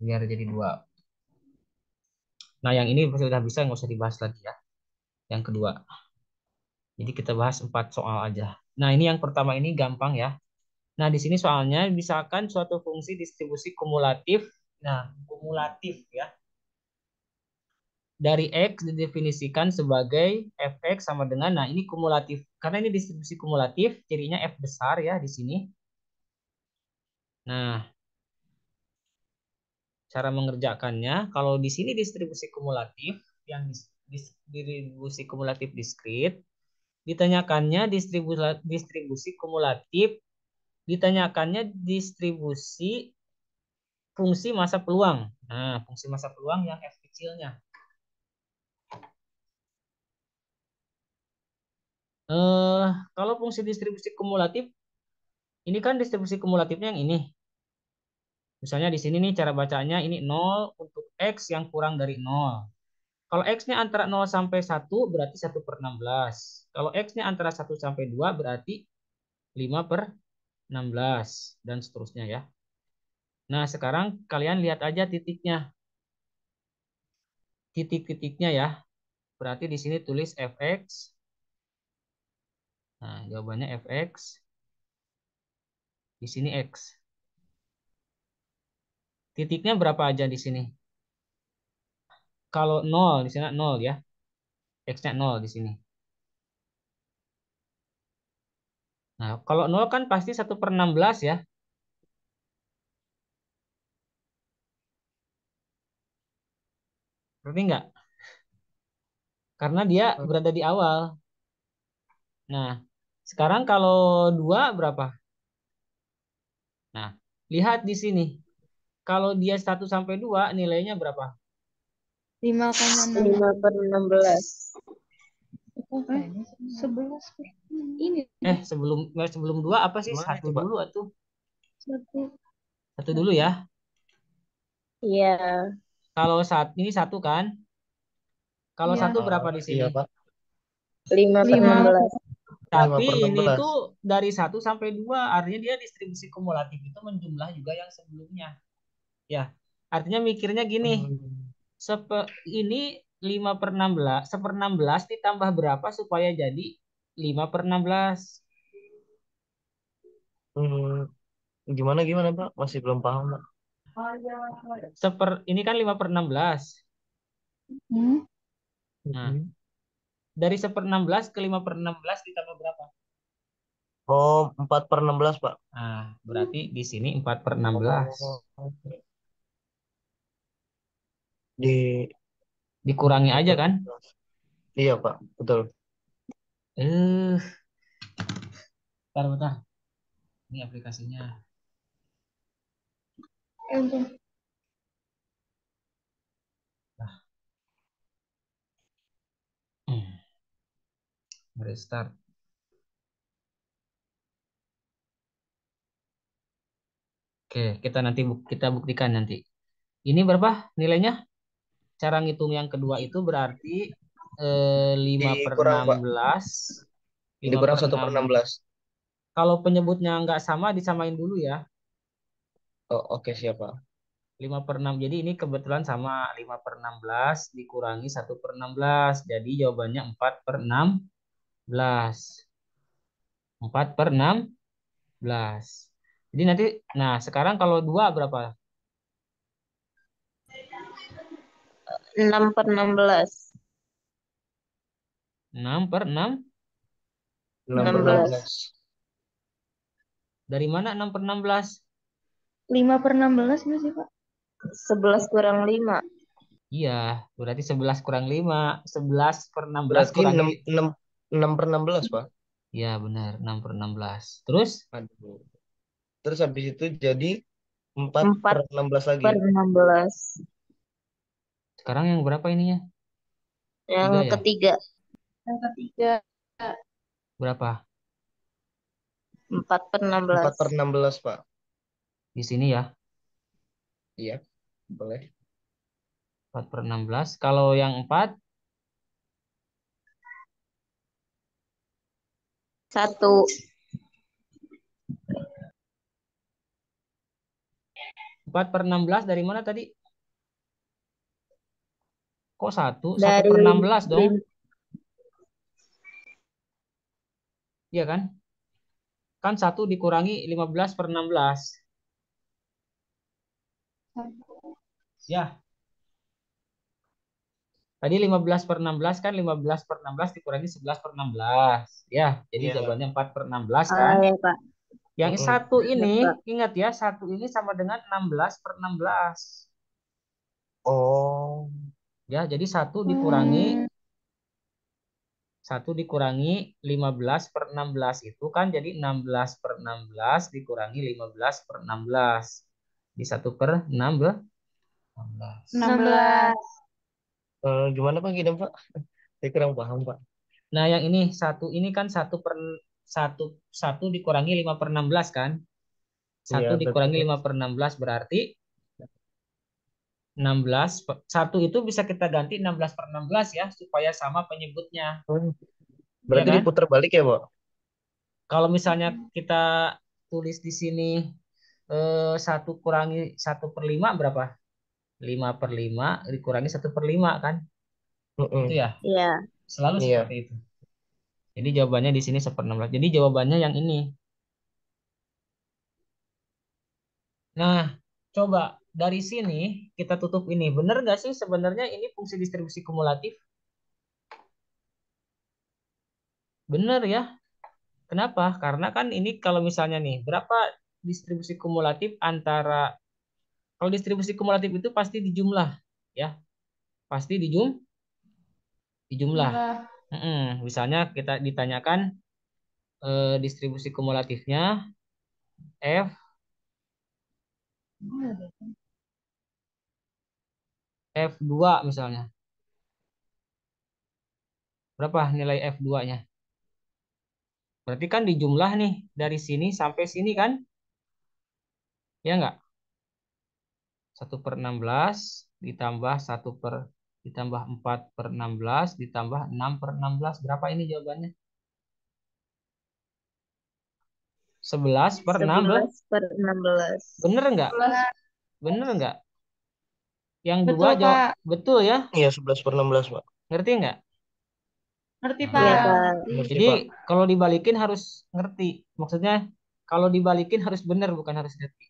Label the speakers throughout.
Speaker 1: biar jadi 2. Nah, yang ini sudah bisa, nggak usah dibahas lagi ya. Yang kedua. Jadi kita bahas 4 soal aja. Nah, ini yang pertama ini gampang ya. Nah, di sini soalnya misalkan suatu fungsi distribusi kumulatif. Nah, kumulatif ya. Dari X didefinisikan sebagai fx sama dengan, nah ini kumulatif. Karena ini distribusi kumulatif, cirinya F besar ya di sini. Nah, cara mengerjakannya, kalau di sini distribusi kumulatif, yang distribusi kumulatif diskrit, ditanyakannya distribusi kumulatif, ditanyakannya distribusi fungsi masa peluang. Nah, fungsi masa peluang yang F kecilnya. Kalau fungsi distribusi kumulatif, ini kan distribusi kumulatifnya yang ini. Misalnya di sini nih cara bacanya ini 0 untuk X yang kurang dari 0. Kalau X-nya antara 0 sampai 1 berarti 1/16. Kalau X-nya antara 1 sampai 2 berarti 5/16 dan seterusnya ya. Nah, sekarang kalian lihat aja titiknya. Titik-titiknya ya. Berarti di sini tulis fx. Nah, jawabannya fx. Di sini x. Titiknya berapa aja di sini? Kalau 0 di sini 0 ya. X-nya 0 di sini. Nah, kalau 0 kan pasti 1/16 ya. Berarti enggak? Karena dia berada di awal. Nah, sekarang kalau 2 berapa? Nah, lihat di sini. Kalau dia 1 sampai 2 nilainya berapa?
Speaker 2: 5,6.
Speaker 3: 5/16.
Speaker 2: Oh, 11 ini
Speaker 1: Sebelum 2 apa sih?
Speaker 4: Gimana
Speaker 1: Satu
Speaker 4: itu, Pak?
Speaker 1: dulu atau
Speaker 2: satu.
Speaker 1: satu dulu ya.
Speaker 3: Iya.
Speaker 1: Kalau saat ini satu kan? Kalau
Speaker 2: Iya.
Speaker 1: satu berapa di
Speaker 4: Iya,
Speaker 1: sini?
Speaker 4: Pak.
Speaker 3: 5 per
Speaker 2: 5.
Speaker 3: 16.
Speaker 4: lima
Speaker 1: Tapi
Speaker 4: per enam
Speaker 1: ini
Speaker 4: belas
Speaker 1: tuh dari 1 sampai 2 artinya dia distribusi kumulatif itu menjumlah juga yang sebelumnya. Ya, artinya mikirnya gini,
Speaker 4: Hmm.
Speaker 1: ini 5/16, 1/16 ditambah berapa supaya jadi 5/16?
Speaker 4: Hmm. Gimana gimana, Pak? Masih belum paham, Pak.
Speaker 1: Ini kan 5/16.
Speaker 2: Hmm?
Speaker 1: Nah,
Speaker 4: Mhm.
Speaker 1: dari 1/16 ke 5/16 ditambah berapa?
Speaker 4: Oh, 4/16, Pak.
Speaker 1: Nah, berarti di sini 4/16.
Speaker 4: Oh, di
Speaker 1: Dikurangi
Speaker 4: empat
Speaker 1: aja
Speaker 4: per
Speaker 1: kan?
Speaker 4: 16. Iya, Pak. Betul.
Speaker 1: Eh, bentar, bentar. Ini aplikasinya.
Speaker 2: Untuk
Speaker 1: Nah, restart. Oke, kita buktikan nanti. Ini berapa nilainya? Cara ngitung yang kedua itu berarti 5 per
Speaker 4: Dikurang,
Speaker 1: enam
Speaker 4: Pak.
Speaker 1: belas, 5
Speaker 4: Dikurang
Speaker 1: per
Speaker 4: satu per
Speaker 1: 6.
Speaker 4: enam belas.
Speaker 1: Kalau penyebutnya nggak sama, disamain dulu ya.
Speaker 4: Oh, oke, siap, Pak.
Speaker 1: 5/6. Jadi ini kebetulan sama 5/16 dikurangi 1/16. Jadi jawabannya 4/16. 4/16. Jadi nanti, nah sekarang kalau 2 berapa?
Speaker 3: 6/16.
Speaker 1: 6/6.
Speaker 3: 16.
Speaker 4: 6/16.
Speaker 1: Dari mana 6/16?
Speaker 2: 5/16 nggak sih, Pak?
Speaker 3: 11 kurang 5.
Speaker 1: Iya, berarti 11 kurang 5. 11/16
Speaker 4: Berarti
Speaker 1: kurangi.
Speaker 4: 6/16, Pak.
Speaker 1: Iya benar, 6/16. Terus
Speaker 4: Aduh. Terus habis itu jadi 4
Speaker 3: 4
Speaker 4: per 16 lagi.
Speaker 3: per 16.
Speaker 1: sekarang yang berapa ininya?
Speaker 3: Yang
Speaker 1: 3 ya?
Speaker 3: ketiga.
Speaker 2: Yang ketiga.
Speaker 1: Berapa?
Speaker 3: 4 per
Speaker 4: 4
Speaker 3: 16.
Speaker 4: per 16, Pak.
Speaker 1: Di sini ya,
Speaker 4: Iya, boleh.
Speaker 1: 4/16. Kalau yang 4,
Speaker 3: 1.
Speaker 1: 4 per 16 dari mana tadi? Kok 1? 1
Speaker 3: Dari
Speaker 1: per 16 dong.
Speaker 3: lim-
Speaker 1: Iya kan? Kan 1 dikurangi 15 per 16. Ya, tadi 15 per 16 kan 15 per 16 dikurangi 11 per 16. Ya, jadi
Speaker 4: Iya.
Speaker 1: jawabannya 4 per 16
Speaker 3: Ah
Speaker 1: kan?
Speaker 3: ya Kak.
Speaker 1: Yang
Speaker 4: Mm-mm.
Speaker 1: satu
Speaker 3: Ya,
Speaker 1: ini,
Speaker 3: Kak.
Speaker 1: ingat ya, satu ini sama dengan 16 per 16.
Speaker 4: Oh.
Speaker 1: Ya, jadi
Speaker 2: Hmm.
Speaker 1: satu dikurangi 15 per 16 itu kan jadi 16 per 16 dikurangi 15 per 16. Di 1 per 16.
Speaker 2: 16.
Speaker 4: Gimana Pak gini Pak? Saya kurang paham Pak.
Speaker 1: Nah, yang ini satu ini kan satu satu dikurangi 5 per 16 kan?
Speaker 4: Iya
Speaker 1: Satu dikurangi
Speaker 4: betul.
Speaker 1: 5 per 16 berarti 16. Satu itu bisa kita ganti 16 per 16 ya supaya sama penyebutnya.
Speaker 4: Hmm.
Speaker 1: Iya
Speaker 4: Berarti
Speaker 1: kan?
Speaker 4: diputar balik ya Pak?
Speaker 1: Kalau misalnya kita tulis di sini satu kurangi 1/5 berapa? 5/5 dikurangi 1/5 kan? Itu
Speaker 4: Mm-mm.
Speaker 1: ya.
Speaker 3: Iya.
Speaker 1: Selalu
Speaker 4: Iya.
Speaker 1: seperti itu. Jadi jawabannya di sini 1/16. Jadi jawabannya yang ini. Nah, coba dari sini kita tutup ini. Benar nggak sih sebenarnya ini fungsi distribusi kumulatif? Benar ya. Kenapa? Karena kan ini kalau misalnya nih, berapa distribusi kumulatif antara, kalau distribusi kumulatif itu pasti dijumlah, ya. Pasti dijumlah.
Speaker 2: Jumlah.
Speaker 1: Misalnya kita ditanyakan distribusi kumulatifnya F F2 misalnya. Berapa nilai F2-nya? Berarti kan dijumlah nih dari sini sampai sini kan? Ya enggak? 1/16 ditambah 4 per 16 ditambah 6 per 16. Berapa ini jawabannya? 11 per 6.
Speaker 3: 11/16.
Speaker 1: Bener enggak?
Speaker 2: 11.
Speaker 1: Bener enggak? Yang dua
Speaker 2: Betul,
Speaker 1: jawab
Speaker 2: Kak.
Speaker 1: betul ya?
Speaker 4: Iya 11/16 Pak.
Speaker 1: Ngerti enggak?
Speaker 2: Ngerti,
Speaker 3: Iya
Speaker 1: Nah,
Speaker 2: Pak.
Speaker 3: Kak.
Speaker 4: Ngerti
Speaker 1: jadi
Speaker 4: Pak.
Speaker 1: kalau dibalikin harus ngerti. Maksudnya kalau dibalikin harus benar bukan harus ngerti.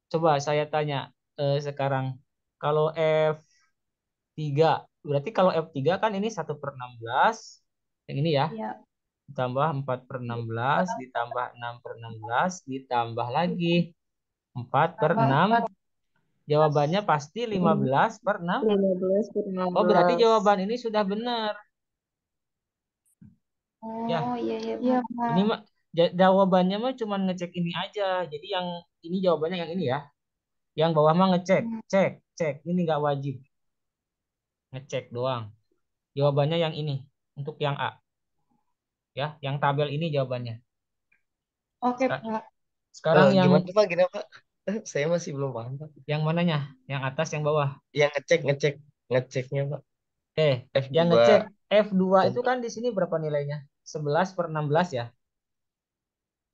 Speaker 1: Coba saya tanya sekarang. Kalau F3, berarti kalau F3 kan ini 1/16. Yang ini ya.
Speaker 2: Iya.
Speaker 1: Ditambah 4/16, ditambah 6/16, ditambah lagi 4/6.
Speaker 2: 4.
Speaker 1: Jawabannya pasti 15/6.
Speaker 3: 15 per
Speaker 1: Oh, berarti
Speaker 3: 16.
Speaker 1: jawaban ini sudah benar. Ya,
Speaker 2: Oh, iya, iya, iya, Pak.
Speaker 1: ini mah jawabannya mah cuma ngecek ini aja. Jadi yang ini jawabannya yang ini ya. Yang bawah mah ngecek,
Speaker 2: Hmm.
Speaker 1: cek, cek. Ini nggak wajib ngecek doang. Jawabannya yang ini untuk yang A ya. Yang tabel ini jawabannya.
Speaker 2: Oke,
Speaker 1: Seka-
Speaker 2: Pak.
Speaker 1: Sekarang yang
Speaker 4: Gimana Pak gini Pak? Saya masih belum paham Pak.
Speaker 1: yang mananya? Yang atas, yang bawah.
Speaker 4: Yang ngeceknya Pak.
Speaker 1: Yang
Speaker 4: F2
Speaker 1: ngecek F2 itu
Speaker 4: coba.
Speaker 1: kan di sini berapa nilainya? 11/16 ya.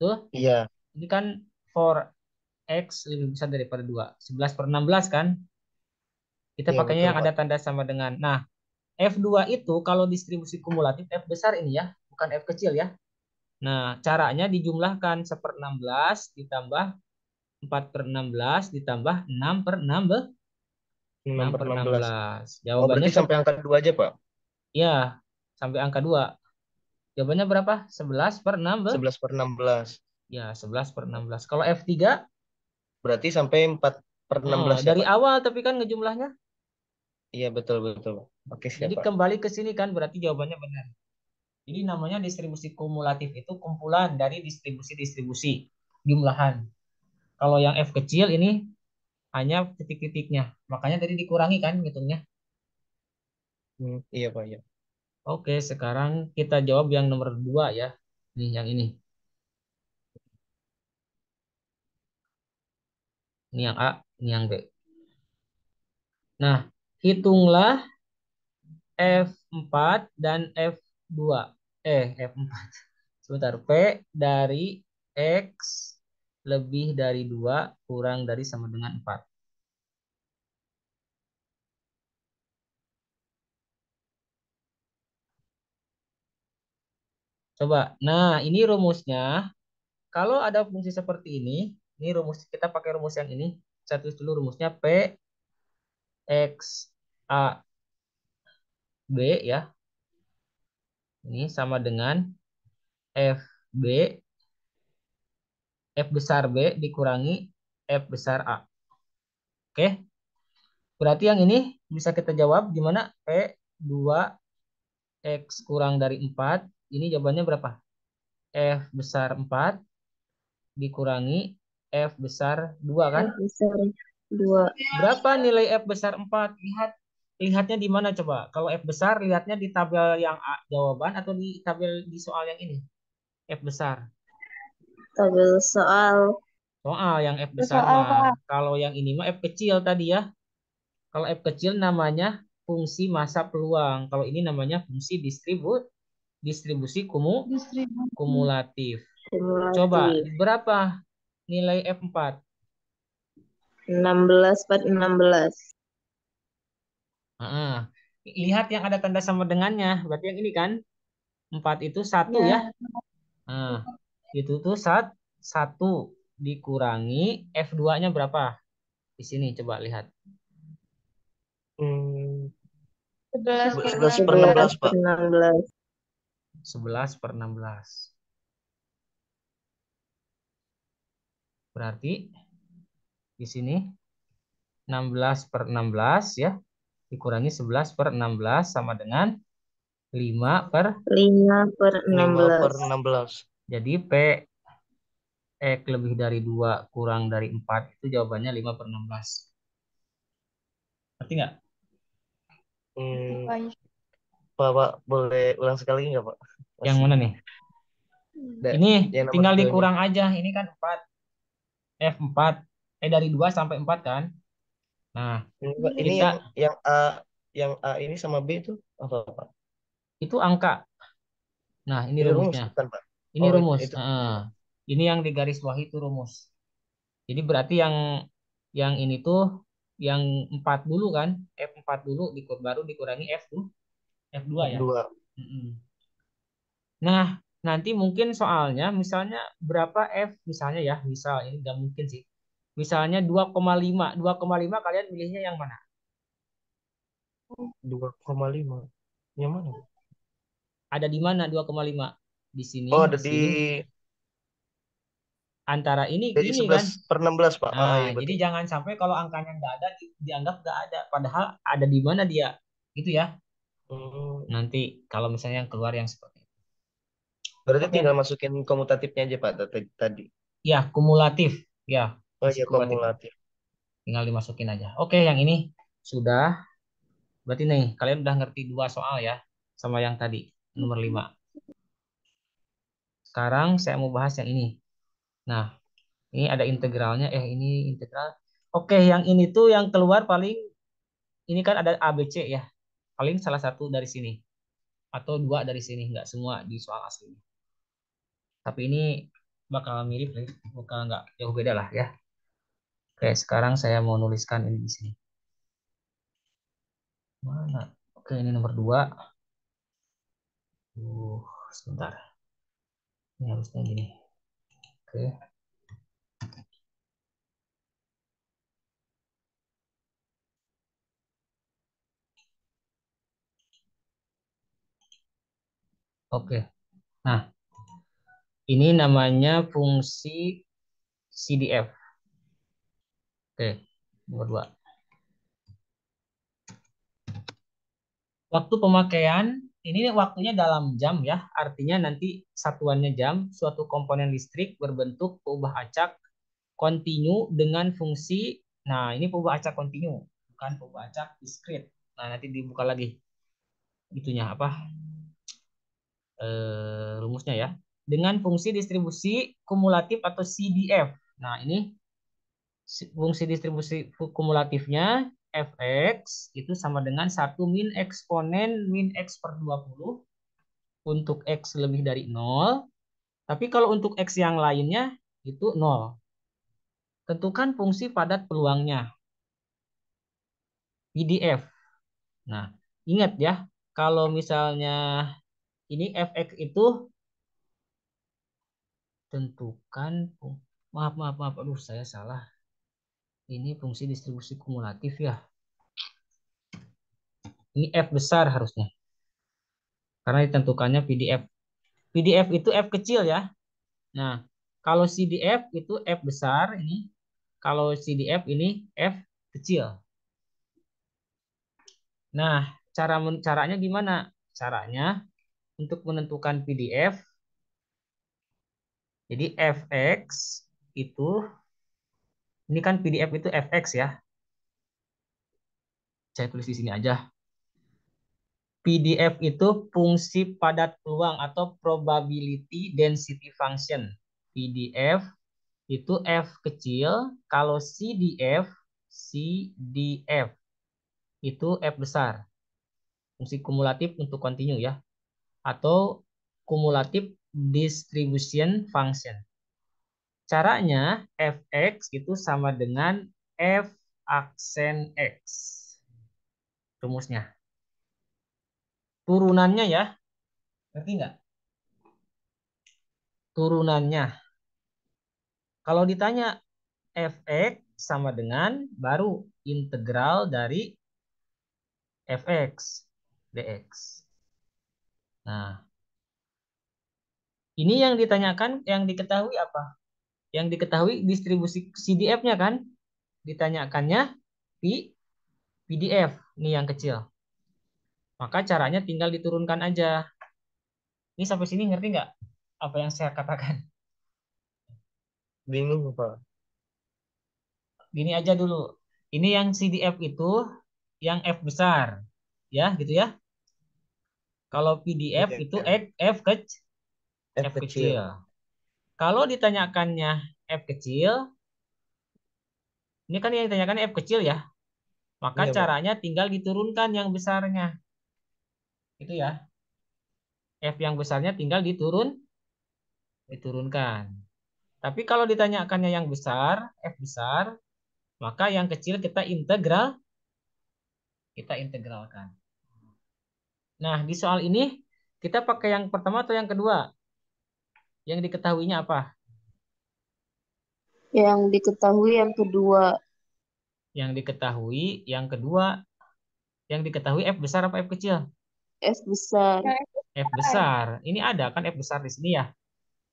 Speaker 1: Tuh,
Speaker 4: Iya.
Speaker 1: ini kan for X lebih besar daripada 2. 11/16 kan? Kita
Speaker 4: Iya
Speaker 1: pakainya
Speaker 4: betul
Speaker 1: yang
Speaker 4: Pak.
Speaker 1: ada tanda sama dengan. Nah, F2 itu kalau distribusi kumulatif F besar ini ya, bukan F kecil ya. Nah, caranya dijumlahkan 1/16 ditambah 4/16 ditambah
Speaker 4: 6
Speaker 1: 6
Speaker 4: per
Speaker 1: per
Speaker 4: 16.
Speaker 1: 16.
Speaker 4: Oh
Speaker 1: Jawabannya
Speaker 4: berarti sampai angka 2 aja Pak.
Speaker 1: ya sampai angka 2. Jawabannya berapa? 11/6.
Speaker 4: 11/16.
Speaker 1: Ya, 11/16. Kalau F3
Speaker 4: Berarti sampai 4/16 ya
Speaker 1: dari
Speaker 4: Pak.
Speaker 1: awal tapi kan ngejumlahnya.
Speaker 4: Iya betul betul. Oke siap
Speaker 1: Jadi
Speaker 4: Pak.
Speaker 1: kembali ke sini kan berarti jawabannya benar. Jadi namanya distribusi kumulatif itu kumpulan dari distribusi-distribusi jumlahan. Kalau yang F kecil ini hanya titik-titiknya. Makanya tadi dikurangi kan hitungnya.
Speaker 4: Iya Pak ya.
Speaker 1: Oke, sekarang kita jawab yang nomor 2 ya. Nih yang ini. Ini yang A, ini yang B. Nah, hitunglah F4 dan F2. F4. Sebentar. P dari X lebih dari 2 kurang dari sama dengan 4. Coba. Nah, ini rumusnya. Kalau ada fungsi seperti ini rumus kita pakai rumus yang ini. Saya tulis dulu rumusnya P X A B ya. Ini sama dengan F B F besar B dikurangi F besar A. Oke. Berarti yang ini bisa kita jawab gimana? P 2X kurang dari 4. Ini jawabannya berapa? F besar 4 dikurangi F besar 2 kan?
Speaker 3: F besar 2.
Speaker 1: Berapa nilai F besar 4? Lihatnya di mana coba? Kalau F besar lihatnya di tabel yang A, jawaban atau di tabel di soal yang ini? F besar.
Speaker 3: Tabel soal.
Speaker 1: Soal yang F besar
Speaker 2: Soal,
Speaker 1: mah.
Speaker 2: Pak.
Speaker 1: Kalau yang ini mah F kecil tadi ya. Kalau F kecil namanya fungsi massa peluang. Kalau ini namanya fungsi distribusi
Speaker 2: Distribusi.
Speaker 1: kumulatif. Coba
Speaker 3: Kumulatif.
Speaker 1: berapa nilai F4?
Speaker 3: 16 per 16.
Speaker 1: Nah, lihat yang ada tanda sama dengannya. Berarti yang ini kan 4 itu 1 ya.
Speaker 2: Ya.
Speaker 1: Nah, itu tuh 1 dikurangi F2-nya berapa? Di sini coba lihat.
Speaker 4: Hmm,
Speaker 2: 11 per
Speaker 4: 11 per
Speaker 3: 11
Speaker 4: 16,
Speaker 3: per
Speaker 4: Pak.
Speaker 3: 16.
Speaker 1: 11 per 16. Berarti di sini 16 per 16 ya. Dikurangi 11 per 16 sama dengan 5 per.
Speaker 3: 5 per
Speaker 4: 5 per
Speaker 3: 16.
Speaker 4: 16.
Speaker 1: Jadi P X lebih dari 2 kurang dari 4 itu jawabannya 5 per 16. Ngerti nggak?
Speaker 4: Hmm,
Speaker 2: Pak.
Speaker 4: Pak, boleh ulang sekali nggak, Pak?
Speaker 1: Yang
Speaker 4: Masih.
Speaker 1: mana nih?
Speaker 4: Da-
Speaker 1: Ini
Speaker 4: yang nomor
Speaker 1: tinggal
Speaker 4: 2-nya.
Speaker 1: dikurang aja. Ini kan 4. F4. Dari 2 sampai 4 kan? Nah,
Speaker 4: Ini, Pak, ini
Speaker 1: kita
Speaker 4: yang A ini sama B itu apa, Pak?
Speaker 1: itu angka. Nah, ini
Speaker 4: Itu rumus
Speaker 1: rumusnya.
Speaker 4: bukan, Pak?
Speaker 1: Ini
Speaker 4: Oh,
Speaker 1: rumus.
Speaker 4: itu rumus,
Speaker 1: Nah,
Speaker 4: Pak.
Speaker 1: ini yang di garis bawah itu rumus. Jadi berarti yang ini tuh yang 4 dulu kan? F4 dulu baru dikurangi F2 ya.
Speaker 4: F2.
Speaker 1: Mm-mm. Nah, nanti mungkin soalnya misalnya berapa F misalnya ya, misal ini nggak mungkin sih. Misalnya 2,5. 2,5 kalian pilihnya yang mana?
Speaker 4: 2,5. Yang mana?
Speaker 1: Ada di mana 2,5? Di sini,
Speaker 4: Oh,
Speaker 1: di
Speaker 4: ada di
Speaker 1: sini. Antara ini
Speaker 4: jadi
Speaker 1: gini kan.
Speaker 4: 11 per 16, Pak. Ah,
Speaker 1: Nah,
Speaker 4: iya
Speaker 1: jadi
Speaker 4: betul.
Speaker 1: jangan sampai kalau angkanya nggak ada dianggap nggak ada. Padahal ada di mana dia, gitu ya.
Speaker 4: Hmm,
Speaker 1: Nanti kalau misalnya yang keluar yang seperti itu.
Speaker 4: berarti tinggal
Speaker 1: Oke,
Speaker 4: masukin komutatifnya aja, Pak, tadi.
Speaker 1: ya kumulatif, ya
Speaker 4: Oh
Speaker 1: masih
Speaker 4: iya,
Speaker 1: kumulatif,
Speaker 4: kumulatif.
Speaker 1: tinggal dimasukin aja. Oke, yang ini sudah. Berarti nih kalian udah ngerti 2 soal ya, sama yang tadi nomor 5. Sekarang saya mau bahas yang ini. Nah, ini ada integralnya. Ini integral. Oke, yang ini tuh yang keluar paling ini kan ada A B C ya. Paling salah satu dari sini atau 2 dari sini, nggak semua di soal asli. Tapi ini bakal mirip ya, bakal nggak jauh beda lah ya. Oke, sekarang saya mau nuliskan ini di sini. Mana? Oke, ini nomor 2. Sebentar. Ini harusnya gini. Oke. Oke. Nah, ini namanya fungsi CDF. Oke, nomor 2. Waktu pemakaian, ini waktunya dalam jam ya. Artinya nanti satuannya jam, suatu komponen listrik berbentuk peubah acak kontinu dengan fungsi, nah ini peubah acak kontinu, bukan peubah acak diskrit. Nah, nanti dibuka lagi itunya apa? Rumusnya ya. Dengan fungsi distribusi kumulatif atau CDF. Nah, ini fungsi distribusi kumulatifnya fx itu sama dengan 1 min eksponen min x per 20 untuk x lebih dari 0. Tapi kalau untuk x yang lainnya itu 0. Tentukan fungsi padat peluangnya. PDF. Nah, ingat ya, kalau misalnya ini fx itu tentukan, maaf, aduh saya salah. Ini fungsi distribusi kumulatif ya. Ini F besar harusnya. Karena ditentukannya PDF. PDF itu F kecil ya. Nah, kalau CDF itu F besar ini. Kalau CDF ini F kecil. Nah, caranya gimana? Caranya untuk menentukan PDF. Jadi fx itu, ini kan PDF itu fx ya. Saya tulis di sini aja. PDF itu fungsi padat peluang atau probability density function. PDF itu F kecil, kalau CDF itu F besar. Fungsi kumulatif untuk continue ya. Atau kumulatif distribution function. Caranya fx itu sama dengan f aksen x. Rumusnya. Turunannya ya. Ngerti nggak? Turunannya. Kalau ditanya fx sama dengan baru integral dari fx dx. Nah, ini yang ditanyakan, yang diketahui apa? Yang diketahui distribusi CDF-nya kan? Ditanyakannya PDF, ini yang kecil. Maka caranya tinggal diturunkan aja. Ini sampai sini ngerti nggak apa yang saya katakan?
Speaker 4: Bingung, Pak.
Speaker 1: Gini aja dulu. Ini yang CDF itu yang F besar. Ya, gitu ya. Kalau PDF
Speaker 4: Iya,
Speaker 1: itu
Speaker 4: iya.
Speaker 1: F
Speaker 4: F
Speaker 1: kecil.
Speaker 4: kecil.
Speaker 1: Kalau ditanyakannya F kecil, ini kan yang ditanyakan F kecil ya. Maka
Speaker 4: Iya, Pak.
Speaker 1: caranya tinggal diturunkan yang besarnya. Itu ya. F yang besarnya tinggal diturunkan. Tapi kalau ditanyakannya yang besar, F besar, maka yang kecil kita integralkan. Nah, di soal ini kita pakai yang pertama atau yang kedua? Yang diketahuinya apa?
Speaker 3: Yang diketahui yang kedua.
Speaker 1: Yang diketahui yang kedua, yang diketahui F besar apa F kecil?
Speaker 3: F besar.
Speaker 1: F besar. Ini ada kan F besar di sini ya.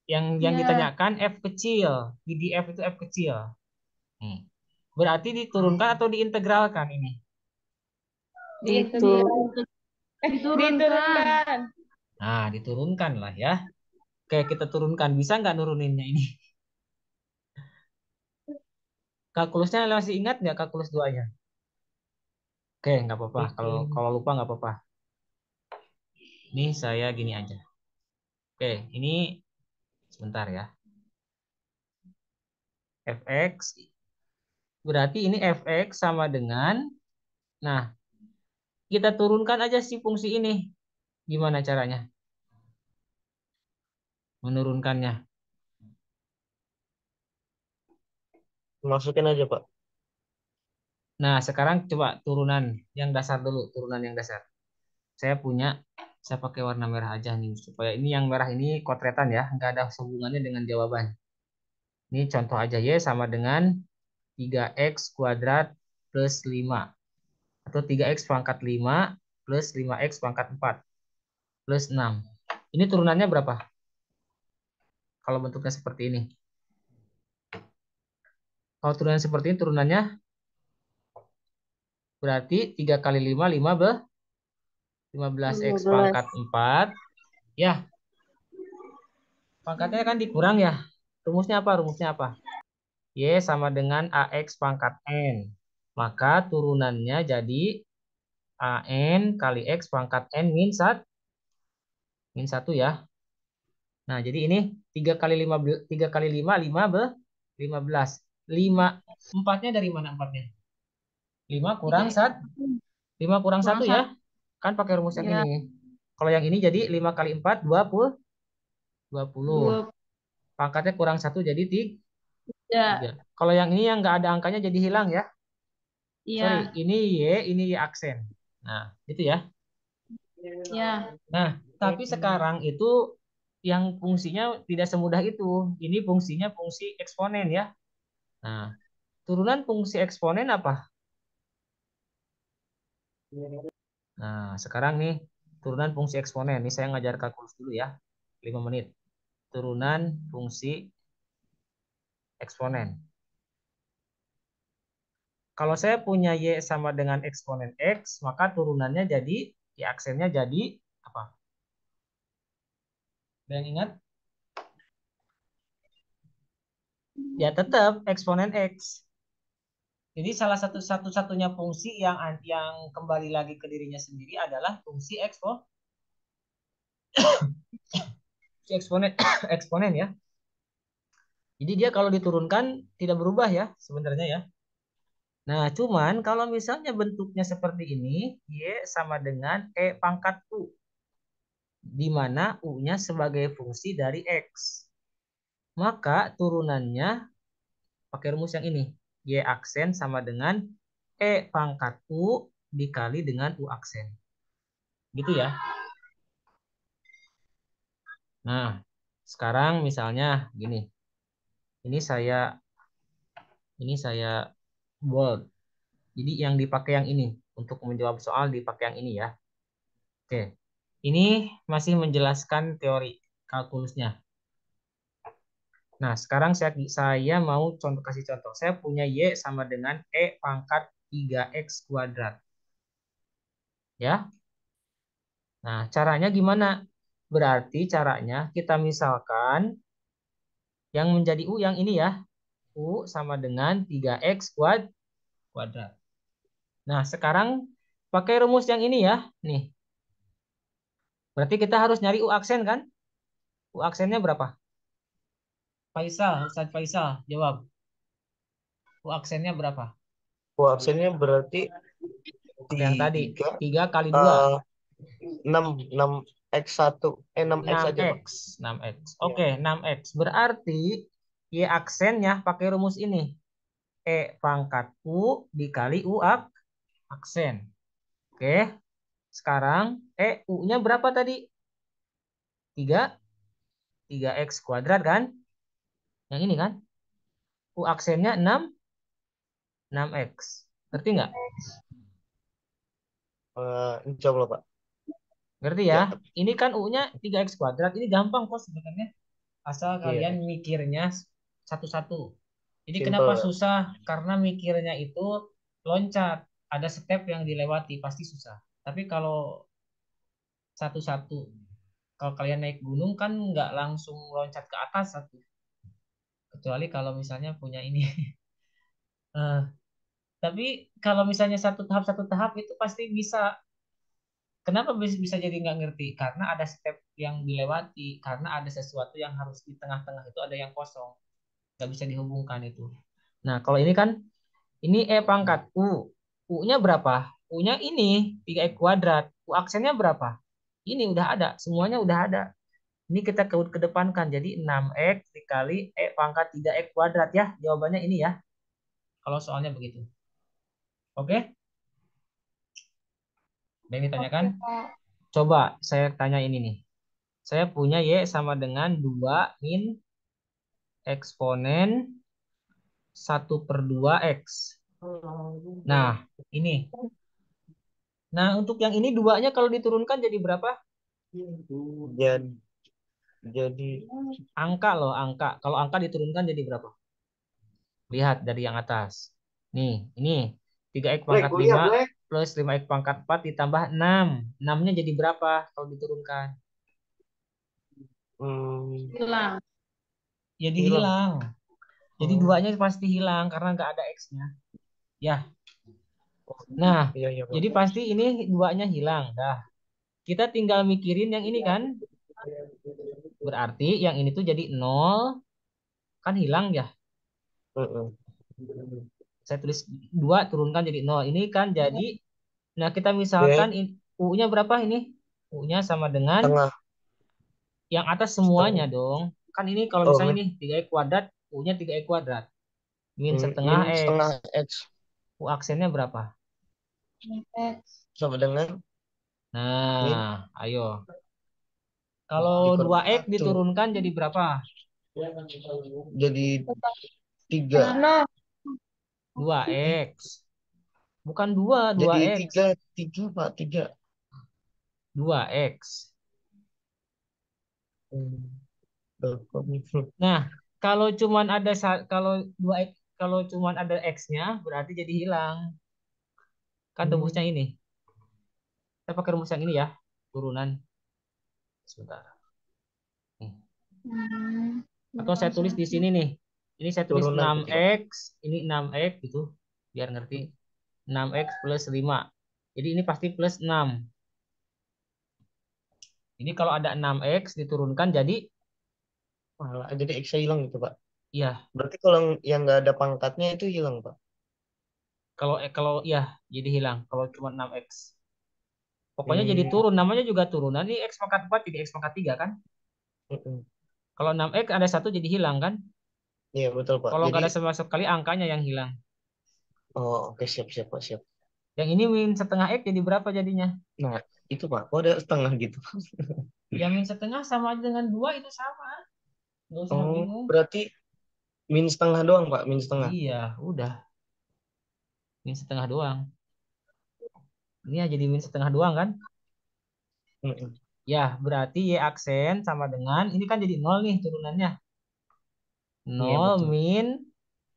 Speaker 1: Yang
Speaker 2: Iya,
Speaker 1: ditanyakan F kecil. PDF itu F kecil. Hmm. Berarti diturunkan atau diintegralkan ini?
Speaker 3: Itu
Speaker 2: diturunkan.
Speaker 1: Nah, diturunkan lah ya. Oke, kita turunkan. Bisa nggak nuruninnya ini? Kalkulusnya masih ingat nggak kalkulus 2-nya? Oke, nggak apa-apa. Kalau
Speaker 4: Hmm.
Speaker 1: kalau lupa nggak apa-apa. Ini saya gini aja. Oke, ini sebentar ya. Fx berarti ini fx sama dengan, nah, kita turunkan aja si fungsi ini. Gimana caranya menurunkannya?
Speaker 4: Masukin aja, Pak.
Speaker 1: Nah, sekarang coba turunan yang dasar dulu, turunan yang dasar. Saya pakai warna merah aja nih supaya ini yang merah ini kotretan ya, nggak ada hubungannya dengan jawaban. Ini contoh aja y sama dengan 3x kuadrat plus 5 atau 3x pangkat 5 plus 5x pangkat 4 plus 6. Ini turunannya berapa? Kalau bentuknya seperti ini. Kalau turunan seperti ini turunannya berarti 3 kali 5, 15x
Speaker 3: 15.
Speaker 1: pangkat 4. Ya, pangkatnya kan dikurang ya. Rumusnya apa? Rumusnya apa? Y sama dengan AX pangkat N. Maka turunannya jadi AN kali X pangkat N min 1 ya. Nah, jadi ini 3 kali 5, 3 kali 5, 15. 5, 4-nya dari mana 4-nya? 5 kurang 1, 5 kurang 1 ya. Kan pakai rumus yang
Speaker 2: Ya,
Speaker 1: ini. Kalau yang ini jadi 5 kali 4, 20. 20. Pangkatnya kurang 1 jadi
Speaker 2: Ya,
Speaker 1: 3. Kalau yang ini yang nggak ada angkanya jadi hilang ya. Sorry,
Speaker 2: iya,
Speaker 1: ini Y aksen. Nah, itu ya.
Speaker 2: ya.
Speaker 1: Nah, tapi sekarang itu yang fungsinya tidak semudah itu. Ini fungsinya fungsi eksponen ya. Nah, turunan fungsi eksponen apa? Nah, sekarang nih turunan fungsi eksponen. Ini saya ngajar kalkulus dulu ya. 5 menit. Turunan fungsi eksponen. Kalau saya punya Y sama dengan eksponen X, maka turunannya jadi, Y aksennya jadi apa? Ada yang ingat? Ya tetap eksponen X. Jadi salah satu-satunya fungsi yang kembali lagi ke dirinya sendiri adalah fungsi si eksponen eksponen ya. Jadi dia kalau diturunkan tidak berubah ya sebenarnya ya. Nah, cuman kalau misalnya bentuknya seperti ini, Y sama dengan E pangkat U, di mana U-nya sebagai fungsi dari X. Maka turunannya pakai rumus yang ini. Y aksen sama dengan E pangkat U dikali dengan U aksen. Gitu ya. Nah, sekarang misalnya gini. Ini saya bold. Jadi yang dipakai yang ini untuk menjawab soal dipakai yang ini ya. Oke. Ini masih menjelaskan teori kalkulusnya. Nah, sekarang saya mau kasih contoh. Saya punya Y sama dengan E pangkat 3X kuadrat. Ya. Nah, caranya gimana? Berarti caranya kita misalkan yang menjadi U yang ini ya. U sama dengan 3X kuadrat. Nah, sekarang pakai rumus yang ini ya. Nih, berarti kita harus nyari U aksen kan? U aksennya berapa? Faisal, Ustadz Faisal, jawab. U aksennya berapa?
Speaker 4: Oh, absennya berarti
Speaker 1: Pakai yang tadi.
Speaker 4: 3
Speaker 1: 3 kali 2.
Speaker 4: 6 6x1 6x aja, Pak.
Speaker 1: 6X. 6X. Oke, 6X. Berarti Y aksennya pakai rumus ini. E pangkat U dikali U aksen. Oke. Sekarang U-nya berapa tadi? 3. 3X kuadrat kan? Yang ini kan? U aksennya 6X. Ngerti nggak?
Speaker 4: Insya Allah, Pak.
Speaker 1: Ngerti ya?
Speaker 4: Ya,
Speaker 1: Ini kan U-nya 3X kuadrat. Ini gampang kok sebenarnya. Asal kalian
Speaker 4: iya.
Speaker 1: mikirnya satu-satu. Jadi kenapa
Speaker 4: Simple, ya.
Speaker 1: susah? Karena mikirnya itu loncat. Ada step yang dilewati, pasti susah. Tapi kalau satu-satu, kalau kalian naik gunung kan nggak langsung loncat ke atas satu. Kecuali kalau misalnya punya ini. Eh, tapi kalau misalnya satu tahap itu pasti bisa. Kenapa bisa jadi nggak ngerti? Karena ada step yang dilewati, karena ada sesuatu yang harus di tengah-tengah itu ada yang kosong, nggak bisa dihubungkan itu. Nah, kalau ini kan ini E pangkat U. U-nya berapa? U-nya ini 3X kuadrat. U aksennya berapa? Ini udah ada, semuanya udah ada. Ini kita kedepankan jadi 6X dikali E pangkat 3X kuadrat ya. Jawabannya ini ya. Kalau soalnya begitu. Oke? Ada yang
Speaker 2: Oke,
Speaker 1: ditanyakan?
Speaker 2: Kak.
Speaker 1: Coba saya tanya ini nih. Saya punya Y sama dengan 2 min eksponen 1/2X. Nah, ini. Nah, untuk yang ini duanya kalau diturunkan jadi berapa?
Speaker 4: Jadi, jadi
Speaker 1: Angka loh, angka. Kalau angka diturunkan jadi berapa? Lihat dari yang atas. Nih, ini 3X
Speaker 4: Black,
Speaker 1: pangkat
Speaker 4: kuliah,
Speaker 1: 5
Speaker 4: Black.
Speaker 1: plus 5X pangkat 4 ditambah 6. 6-nya jadi berapa kalau diturunkan?
Speaker 4: Hmm,
Speaker 2: Hilang.
Speaker 1: Jadi
Speaker 4: hilang.
Speaker 1: hilang. Jadi
Speaker 4: Oh,
Speaker 1: duanya pasti hilang karena nggak ada X-nya. Ya, nah,
Speaker 4: iya, iya, Pak.
Speaker 1: jadi pasti ini duanya hilang. Dah, kita tinggal mikirin yang ini kan. Berarti yang ini tuh jadi 0, kan hilang ya.
Speaker 4: Heeh.
Speaker 1: Saya tulis 2 turunkan jadi 0. Ini kan jadi, nah kita misalkan
Speaker 4: D,
Speaker 1: U-nya berapa ini? U-nya sama dengan
Speaker 4: tengah,
Speaker 1: yang atas semuanya
Speaker 4: setengah.
Speaker 1: dong. Kan ini kalau
Speaker 4: Oh,
Speaker 1: misalnya ini 3x kuadrat, U-nya 3x kuadrat. Min setengah
Speaker 4: Min
Speaker 1: X.
Speaker 4: setengah X
Speaker 1: U aksennya berapa?
Speaker 2: X.
Speaker 4: sama dengan min
Speaker 1: Nah, ayo. Kalau
Speaker 4: dikurang
Speaker 1: 2X
Speaker 4: 1.
Speaker 1: diturunkan jadi berapa?
Speaker 4: Jadi 3.
Speaker 2: Nol.
Speaker 1: 2X. Bukan 2,
Speaker 4: Jadi
Speaker 1: 2X.
Speaker 4: 3 Pak, 3.
Speaker 1: 2X.
Speaker 4: Hmm.
Speaker 1: Nah, kalau cuman ada kalau 2X, kalau cuman ada X-nya berarti jadi hilang. Kan rumusnya ini. Saya pakai rumus yang ini ya, turunan. Sebentar. Nih.
Speaker 2: Hmm.
Speaker 1: Atau saya tulis di sini nih. Ini saya tulis
Speaker 4: Turunan berarti, Pak.
Speaker 1: 6X, ini 6X gitu, biar ngerti. 6X plus 5. Jadi ini pasti plus 6. Ini kalau ada 6X diturunkan jadi,
Speaker 4: Malah jadi X-nya hilang gitu, Pak.
Speaker 1: iya,
Speaker 4: Berarti kalau yang nggak ada pangkatnya itu hilang, Pak.
Speaker 1: kalau iya jadi hilang kalau cuma 6X. Pokoknya jadi
Speaker 4: Hmm.
Speaker 1: turun, namanya juga turunan. Ini X pangkat 4 jadi X pangkat 3 kan?
Speaker 4: Mm-mm.
Speaker 1: Kalau 6X ada satu jadi hilang kan?
Speaker 4: Iya, betul, Pak.
Speaker 1: Kalau
Speaker 4: Jadi,
Speaker 1: nggak ada sama sekali angkanya yang hilang.
Speaker 4: oh, oke, siap, siap, Pak, siap.
Speaker 1: Yang ini min setengah X jadi berapa jadinya?
Speaker 4: Nah, itu, Pak. Kok ada setengah gitu?
Speaker 1: Ya min setengah sama aja dengan 2 itu sama. Nggak usah
Speaker 4: Oh,
Speaker 1: bingung.
Speaker 4: berarti min setengah doang, Pak. Min setengah.
Speaker 1: Iya, udah. Min setengah doang. Ini ya jadi min setengah doang kan?
Speaker 4: Mm-mm.
Speaker 1: Ya, berarti Y aksen sama dengan, ini kan jadi 0 nih turunannya.
Speaker 4: Iya,
Speaker 1: 0
Speaker 4: betul.
Speaker 1: min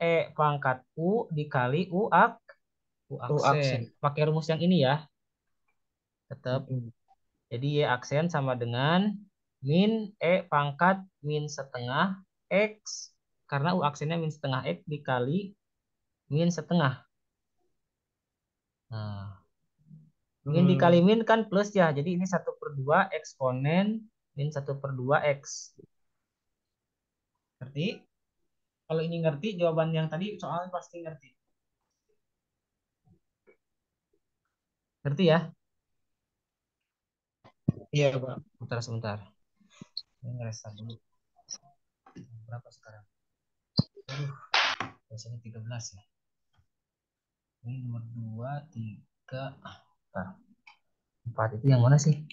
Speaker 1: E pangkat U dikali U
Speaker 4: Oh,
Speaker 1: aksen.
Speaker 4: aksen.
Speaker 1: Pakai rumus yang ini ya, tetap.
Speaker 4: Mm-mm.
Speaker 1: Jadi Y aksen sama dengan min E pangkat min setengah X. Karena U aksennya min setengah X dikali min setengah. Nah, min dikali
Speaker 4: Hmm.
Speaker 1: min kan plus ya. Jadi ini 1/2 eksponen min 1/2 X. Ngerti? Kalau ini ngerti, jawaban yang tadi soalnya pasti ngerti. Ngerti ya?
Speaker 4: Iya, Pak.
Speaker 1: Sebentar, sebentar. Ini ngerestart dulu. Berapa sekarang? Aduh, biasanya 13 ya. Ini nomor 2, 3. Bentar. 4 itu yang mana sih?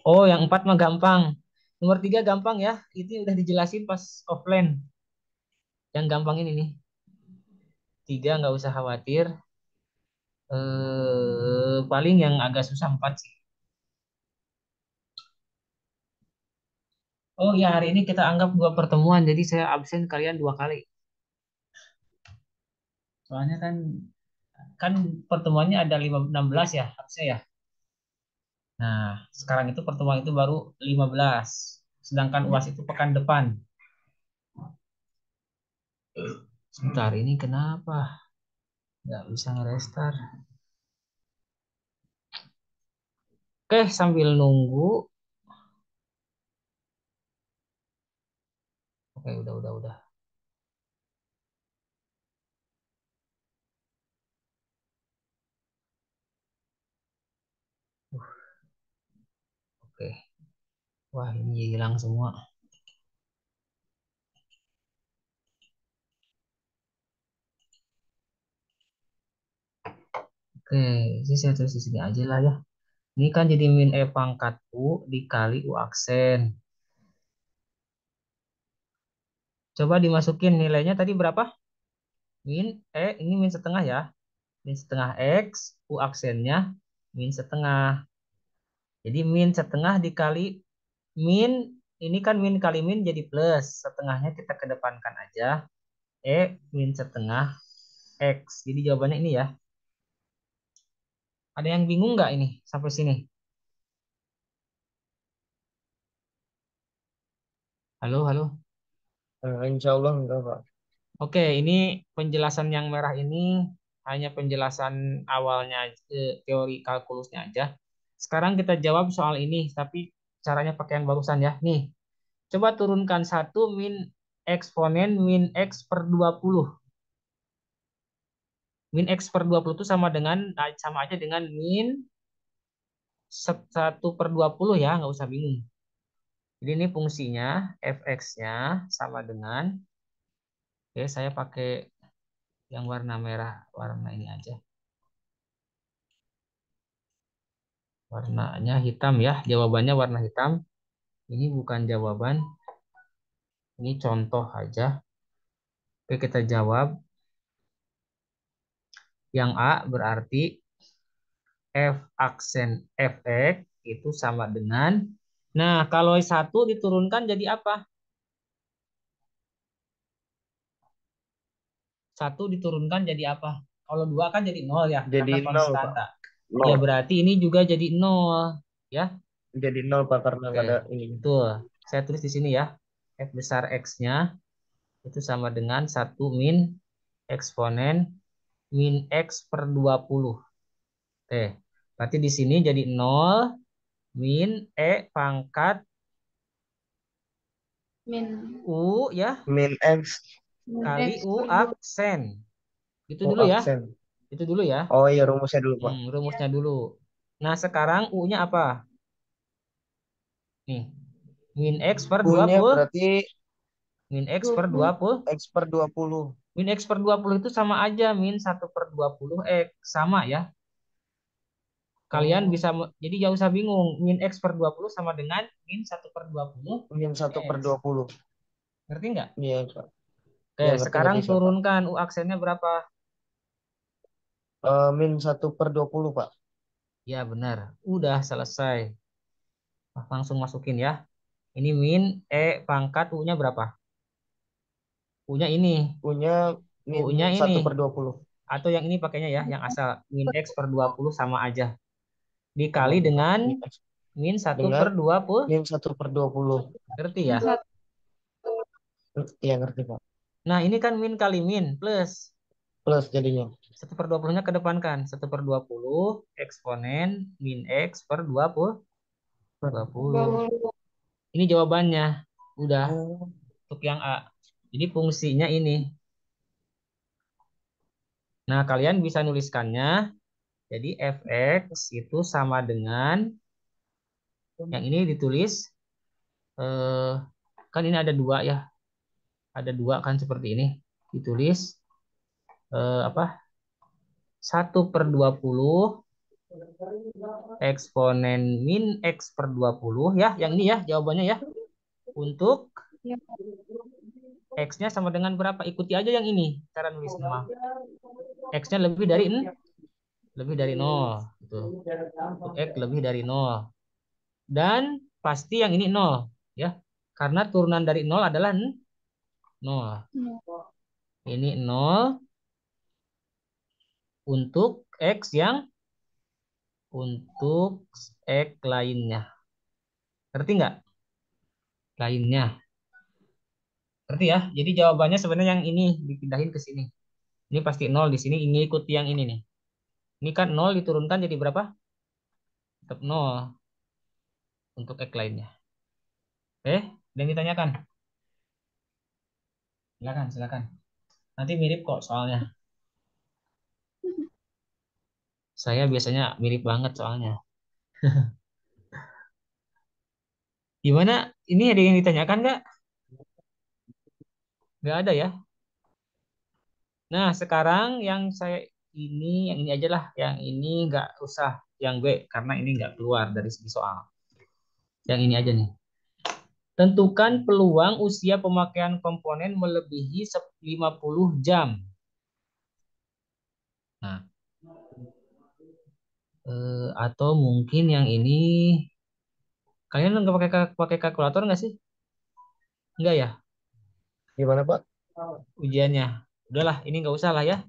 Speaker 1: Oh, yang 4 mah gampang. Nomor 3 gampang ya. Itu udah dijelasin pas offline. Yang gampang ini nih. 3 nggak usah khawatir. Paling yang agak susah 4 sih. Oh ya, hari ini kita anggap 2 pertemuan. Jadi saya absen kalian 2 kali. Soalnya kan kan pertemuannya ada 16 ya harusnya ya. Nah, sekarang itu pertemuan itu baru 15. Sedangkan UAS itu pekan depan. Sebentar, ini kenapa? Nggak bisa ngerestart. Oke, sambil nunggu. Oke, udah. Oke. Wah, ini hilang semua. Oke, ini saya tulis di sini aja lah ya. Ini kan jadi min E pangkat U dikali U aksen. Coba dimasukin nilainya tadi berapa? Min ini min setengah ya. Min setengah X, U aksennya min setengah. Jadi min setengah dikali min, ini kan min kali min jadi plus. Setengahnya kita kedepankan aja. Min setengah X. Jadi jawabannya ini ya. Ada yang bingung nggak ini sampai sini? Halo, halo.
Speaker 4: Insya Allah enggak, Pak.
Speaker 1: Oke, ini penjelasan yang merah ini hanya penjelasan awalnya, teori kalkulusnya aja. Sekarang kita jawab soal ini, tapi caranya pakai yang barusan ya. Nih, coba turunkan satu min eksponen min X per 20. Min X per 20 itu sama aja dengan min 1/20 ya, nggak usah bingung. Jadi ini fungsinya fx-nya sama dengan Oke, saya pakai yang warna merah, warna ini aja. Warnanya hitam ya, jawabannya warna hitam. Ini bukan jawaban, ini contoh aja. Oke, kita jawab. Yang A berarti F aksen Fx itu sama dengan. Nah, kalau satu diturunkan jadi apa? Satu diturunkan jadi apa? Kalau dua kan jadi nol ya,
Speaker 4: Jadi
Speaker 1: karena
Speaker 4: nol, Pak.
Speaker 1: konstanta. Ya
Speaker 4: Nol.
Speaker 1: berarti ini juga jadi nol, ya.
Speaker 4: Jadi nol, Pak, karena
Speaker 1: Oke,
Speaker 4: nggak ada ini.
Speaker 1: betul. Saya tulis di sini ya. F besar X-nya itu sama dengan satu min eksponen min X per 20. Oke, berarti di sini jadi nol min E pangkat
Speaker 2: Min.
Speaker 1: U ya
Speaker 4: Min X,
Speaker 2: Min
Speaker 1: kali
Speaker 2: X
Speaker 1: U
Speaker 2: per 2.
Speaker 1: aksen. Itu
Speaker 4: U
Speaker 1: dulu ya.
Speaker 4: aksen.
Speaker 1: Itu dulu ya.
Speaker 4: Oh iya, rumusnya dulu, Pak.
Speaker 1: Rumusnya dulu. Nah, sekarang U-nya apa? Nih, min X per dua
Speaker 4: U-nya
Speaker 1: puluh,
Speaker 4: berarti
Speaker 1: min X per
Speaker 2: 20.
Speaker 1: 20.
Speaker 4: X per 20.
Speaker 1: Min X per 20 itu sama aja min 1/20 X. Sama ya. Kalian
Speaker 4: Oh,
Speaker 1: bisa, jadi gak usah bingung. Min X per 20 sama dengan min 1/20
Speaker 4: min 1 per
Speaker 1: X.
Speaker 4: 20.
Speaker 1: Ngerti nggak?
Speaker 4: Iya, Pak.
Speaker 1: Oke,
Speaker 4: Ya, ngerti-ngerti
Speaker 1: sekarang
Speaker 4: saya, Pak.
Speaker 1: turunkan U aksennya berapa?
Speaker 4: Min 1/20, Pak.
Speaker 1: Ya, benar. Udah selesai. Langsung masukin ya. Ini min E pangkat U-nya berapa? U-nya ini.
Speaker 4: U-nya min
Speaker 1: U-nya
Speaker 4: satu per
Speaker 1: ini.
Speaker 4: 20.
Speaker 1: Atau yang ini pakainya ya, yang asal. Min X per 20 sama aja.
Speaker 4: Oh
Speaker 1: Dikali
Speaker 4: iya, Pak.
Speaker 1: dengan
Speaker 4: Min X.
Speaker 1: min satu
Speaker 4: Dengan
Speaker 1: per 20.
Speaker 4: min 1/20.
Speaker 1: Ngerti
Speaker 2: Min
Speaker 1: ya?
Speaker 2: 1.
Speaker 4: Iya, ngerti, Pak.
Speaker 1: Nah, ini kan min kali min plus.
Speaker 4: Plus jadinya.
Speaker 1: 1/20-nya ke depan kan. 1/20 eksponen min X per 20. 20.
Speaker 2: 20.
Speaker 1: Ini jawabannya. Udah
Speaker 4: Oh,
Speaker 1: untuk yang A. Jadi fungsinya ini. Nah, kalian bisa nuliskannya. Jadi fx itu sama dengan yang ini ditulis eh, kan ini ada dua ya. Ada dua kan seperti ini. Ditulis apa? 1/20 eksponen min X per 20 ya. Yang ini ya jawabannya ya. Untuk
Speaker 2: Ya.
Speaker 1: X-nya sama dengan berapa? Ikuti aja yang ini cara nulisnya mah. X-nya lebih dari 0 gitu. Untuk X lebih dari 0. Dan pasti yang ini 0 ya. Karena turunan dari 0 adalah 0. Ini 0 untuk X yang untuk X lainnya. Ngerti nggak? Lainnya. Ngerti ya? Jadi jawabannya sebenarnya yang ini dipindahin ke sini. Ini pasti 0 di sini. Ini ikuti yang ini nih. Ini kan 0 diturunkan jadi berapa? Tetap 0 untuk X lainnya. Oke, dan ditanyakan. Silakan, silakan. Nanti mirip kok soalnya. Saya biasanya mirip banget soalnya. Gimana? Ini ada yang ditanyakan nggak? Nggak ada ya? Nah, sekarang yang ini aja lah. Yang ini nggak usah yang B, karena ini nggak keluar dari segi soal. Yang ini aja nih. Tentukan peluang usia pemakaian komponen melebihi 50 jam. Nah, atau mungkin yang ini, kalian nggak pakai kalkulator nggak sih? Nggak ya,
Speaker 4: gimana, Pak?
Speaker 1: ujiannya. Udahlah, ini nggak usah lah ya.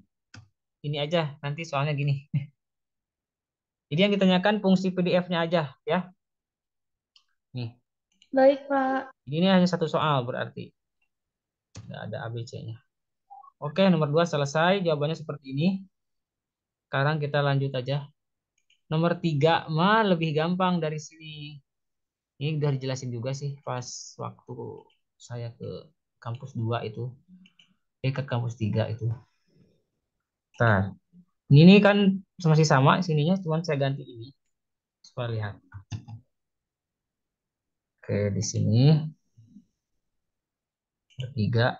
Speaker 1: Ini aja, nanti soalnya gini. Jadi yang ditanyakan fungsi PDF-nya aja ya. Nih,
Speaker 2: Baik, Pak.
Speaker 1: ini hanya satu soal berarti. Nggak ada ABC-nya. Oke, nomor 2 selesai. Jawabannya seperti ini. Sekarang kita lanjut aja. Nomor 3 mah lebih gampang dari sini. Ini udah dijelasin juga sih pas waktu saya ke kampus 2 itu. Ke kampus 3 itu. Nah, ini kan masih sama sininya, cuman saya ganti ini. Coba lihat. Oke, di sini 3.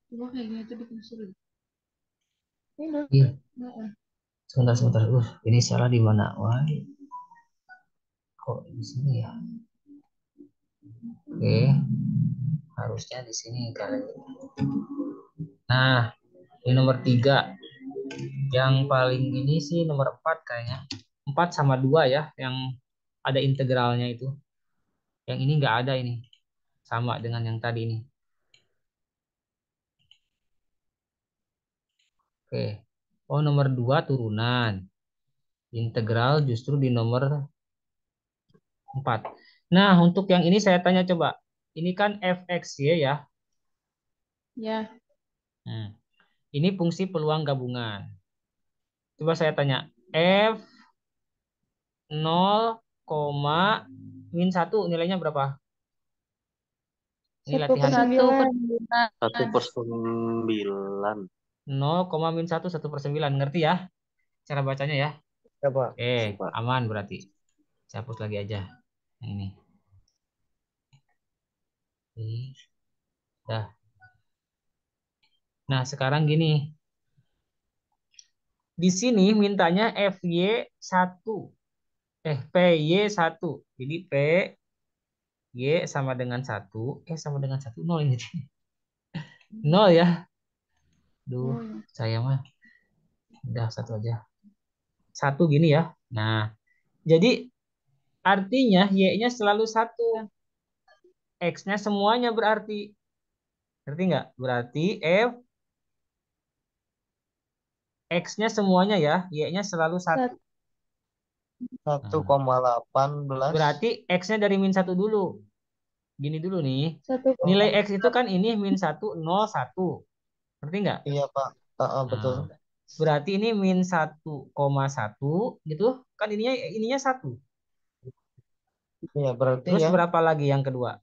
Speaker 2: Coba kayak gitu bikin sulit. Ini
Speaker 1: Iya,
Speaker 2: Heeh.
Speaker 1: sebentar. Ini salah di mana? Wah, kok di sini ya? Oke, harusnya di sini kali. Nah, ini nomor 3. Yang paling ini sih nomor 4 kayaknya. 4 sama 2 ya, yang ada integralnya itu. Yang ini nggak ada ini. Sama dengan yang tadi ini. Oke. Oh, nomor 2 turunan. Integral justru di nomor 4. Nah, untuk yang ini saya tanya coba. Ini kan fxy ya.
Speaker 2: Ya,
Speaker 1: Hmm. Ini fungsi peluang gabungan. Coba saya tanya. F 0, min 1 nilainya berapa? Ini
Speaker 2: satu per
Speaker 1: latihan.
Speaker 3: Satu per
Speaker 2: 9.
Speaker 5: 1/9.
Speaker 1: 0, min 1, 1/9. Ngerti ya cara bacanya ya?
Speaker 4: Ya, Pak.
Speaker 1: Oke,
Speaker 5: Pak.
Speaker 1: aman berarti. Saya hapus lagi aja. Yang ini. Ini. Dah. Nah, sekarang gini. Di sini mintanya FY1. PY1. Jadi PY sama dengan 1. Sama dengan 1. 0 ini. 0 ya. Duh,
Speaker 2: Oh, ya.
Speaker 1: saya mah. Udah, 1 aja. 1 gini ya. Nah, jadi artinya Y-nya selalu 1. X-nya semuanya berarti. Ngerti nggak? Berarti X-nya semuanya ya. Y-nya selalu 1.
Speaker 2: Satu.
Speaker 1: Nah,
Speaker 4: 1,18.
Speaker 1: berarti X-nya dari min 1 dulu. Gini dulu nih.
Speaker 2: Satu.
Speaker 1: Nilai
Speaker 4: Oh,
Speaker 1: X itu kan ini min 1, 0, 1. Ngerti nggak?
Speaker 4: iya, Pak. Betul.
Speaker 1: Nah, berarti ini min 1,1 gitu. Kan ininya 1.
Speaker 4: Iya, berarti
Speaker 1: Terus
Speaker 4: yang
Speaker 1: berapa lagi yang kedua?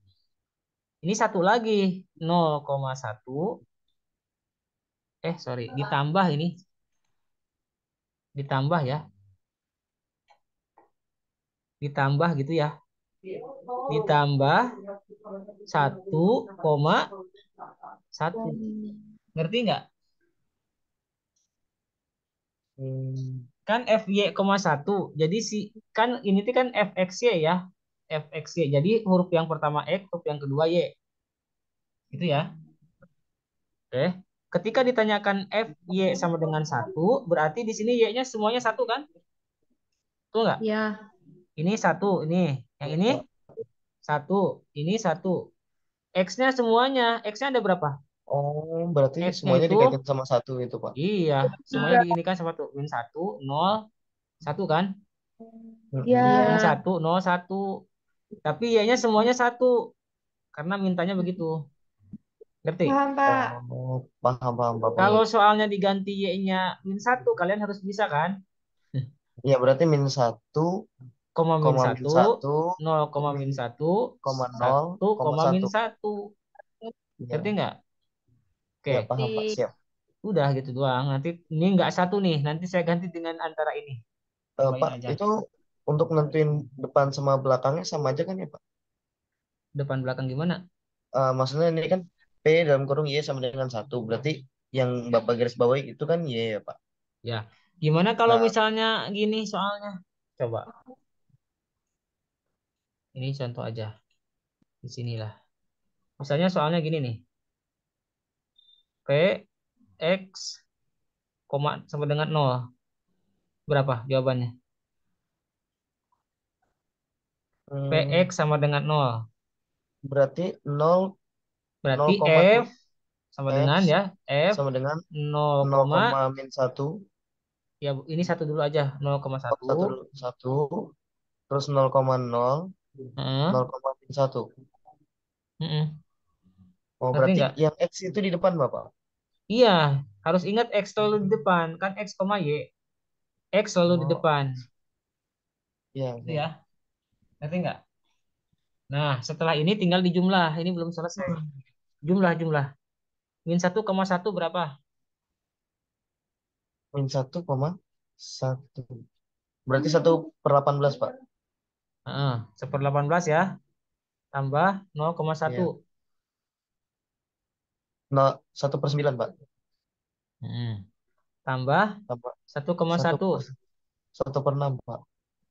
Speaker 1: Ini 1 lagi. 0,1. Sorry. Ditambah ini. Ditambah ya. Ditambah gitu ya. Ditambah 1,1. Ngerti nggak?
Speaker 4: hmm,
Speaker 1: Kan FY,1. Jadi kan ini tuh kan FXY ya. FXY. Jadi huruf yang pertama X, huruf yang kedua Y. Gitu ya. Oke. Ketika ditanyakan FY sama dengan 1, berarti di sini Y-nya semuanya 1 kan? Betul nggak?
Speaker 2: Ya,
Speaker 1: Ini 1, ini. Yang ini
Speaker 4: Pak.
Speaker 1: 1, ini 1. X-nya semuanya. X-nya ada berapa?
Speaker 4: Oh, berarti
Speaker 1: X-nya
Speaker 4: semuanya
Speaker 1: itu,
Speaker 4: dikaitin sama 1 itu, Pak.
Speaker 1: iya, semuanya
Speaker 2: tiga.
Speaker 1: diinikan sama 1. Min 1, 0, 1 kan? Min
Speaker 2: Ya,
Speaker 1: 1, 0, 1. Tapi Y-nya semuanya 1. Karena mintanya begitu. Ngerti?
Speaker 2: paham Pak.
Speaker 4: Oh, paham, Pak.
Speaker 1: Kalau
Speaker 4: Paham.
Speaker 1: soalnya diganti Y-nya min 1, kalian harus bisa kan?
Speaker 4: Iya, berarti -1,
Speaker 1: Koma min
Speaker 4: koma min
Speaker 1: 1,
Speaker 4: 1,
Speaker 1: 0,
Speaker 4: min
Speaker 1: min 1,
Speaker 4: koma 0,
Speaker 1: 1,
Speaker 4: koma
Speaker 1: min
Speaker 4: 1.
Speaker 1: 1. Ngerti
Speaker 4: Iya,
Speaker 1: nggak?
Speaker 4: iya,
Speaker 1: Oke,
Speaker 4: paham, Pak.
Speaker 2: Di
Speaker 4: Siap.
Speaker 1: udah gitu doang. Nanti ini nggak 1 nih. Nanti saya ganti dengan antara ini. Cobain
Speaker 4: Pak,
Speaker 1: aja.
Speaker 4: itu untuk nentuin depan sama belakangnya sama aja kan ya, Pak?
Speaker 1: Depan belakang gimana?
Speaker 4: Maksudnya ini kan P dalam kurung Y sama dengan 1. Berarti yang Bapak garis bawahi itu kan Y ya, Pak?
Speaker 1: Ya. Gimana kalau
Speaker 4: Nah,
Speaker 1: misalnya gini soalnya? Coba. Ini contoh aja. Di sinilah. Misalnya soalnya gini nih. P X sama dengan 0. Berapa jawabannya?
Speaker 4: hmm,
Speaker 1: PX sama dengan 0.
Speaker 4: berarti 0,
Speaker 1: Berarti
Speaker 4: 0,2
Speaker 1: F sama dengan
Speaker 4: X
Speaker 1: ya. F
Speaker 4: sama dengan
Speaker 1: 0,
Speaker 4: 0, min 1.
Speaker 1: ya ini satu dulu aja. 0,1.
Speaker 4: 1 dulu, 1. Terus 0,0,
Speaker 1: Heeh.
Speaker 4: 0, min 1.
Speaker 1: Heeh.
Speaker 4: Oh,
Speaker 1: Ngerti
Speaker 4: berarti
Speaker 1: nggak?
Speaker 4: yang X itu di depan, Bapak?
Speaker 1: Iya, harus ingat X selalu di depan. Kan X, Y. X selalu di
Speaker 4: Oh,
Speaker 1: depan.
Speaker 4: iya,
Speaker 1: Itu
Speaker 4: iya.
Speaker 1: ya. Ngerti nggak? Nah, setelah ini tinggal dijumlah. Ini belum selesai. Jumlah. Min 1,1 berapa?
Speaker 4: Min 1,1. Berarti 1/18, Pak?
Speaker 1: Heeh, 1/18 ya. Tambah 0,1.
Speaker 4: Iya. Nah, 1/9, Pak.
Speaker 1: Hmm. Tambah
Speaker 4: Tambah 1
Speaker 1: 1,1.
Speaker 4: per 1/6, Pak.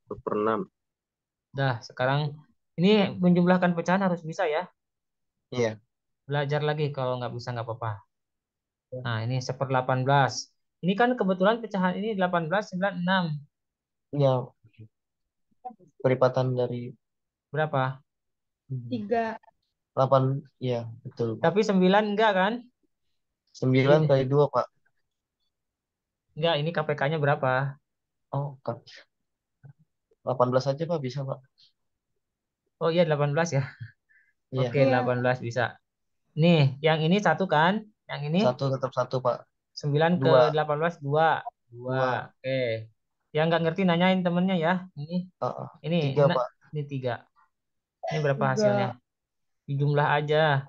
Speaker 5: 1/6.
Speaker 1: Dah, sekarang ini menjumlahkan pecahan harus bisa ya.
Speaker 4: Iya.
Speaker 1: Belajar lagi kalau nggak bisa nggak apa-apa. Nah, ini 1/18. Ini kan kebetulan pecahan ini 18, 9, 6.
Speaker 4: Iya, perlipatan dari
Speaker 1: Berapa?
Speaker 2: 3.
Speaker 4: 8, iya, betul, Pak.
Speaker 1: Tapi 9 enggak kan?
Speaker 4: 9
Speaker 1: Ini
Speaker 4: kali 2, Pak.
Speaker 1: enggak, ini KPK-nya berapa?
Speaker 4: Oh, kan. 18 aja, Pak, bisa, Pak.
Speaker 1: Oh iya 18 ya.
Speaker 4: Iya.
Speaker 1: Oke,
Speaker 2: Iya.
Speaker 1: 18 bisa. Nih, yang ini satu kan? Yang ini
Speaker 4: Satu tetap satu, Pak.
Speaker 1: 9 ke
Speaker 4: 2,
Speaker 1: 18 2. 2.
Speaker 4: 2.
Speaker 1: Oke. Yang nggak ngerti nanyain temennya ya. Ini
Speaker 4: 3, Pak.
Speaker 1: ini 3. Ini berapa hasilnya?
Speaker 2: 3.
Speaker 1: Dijumlah aja.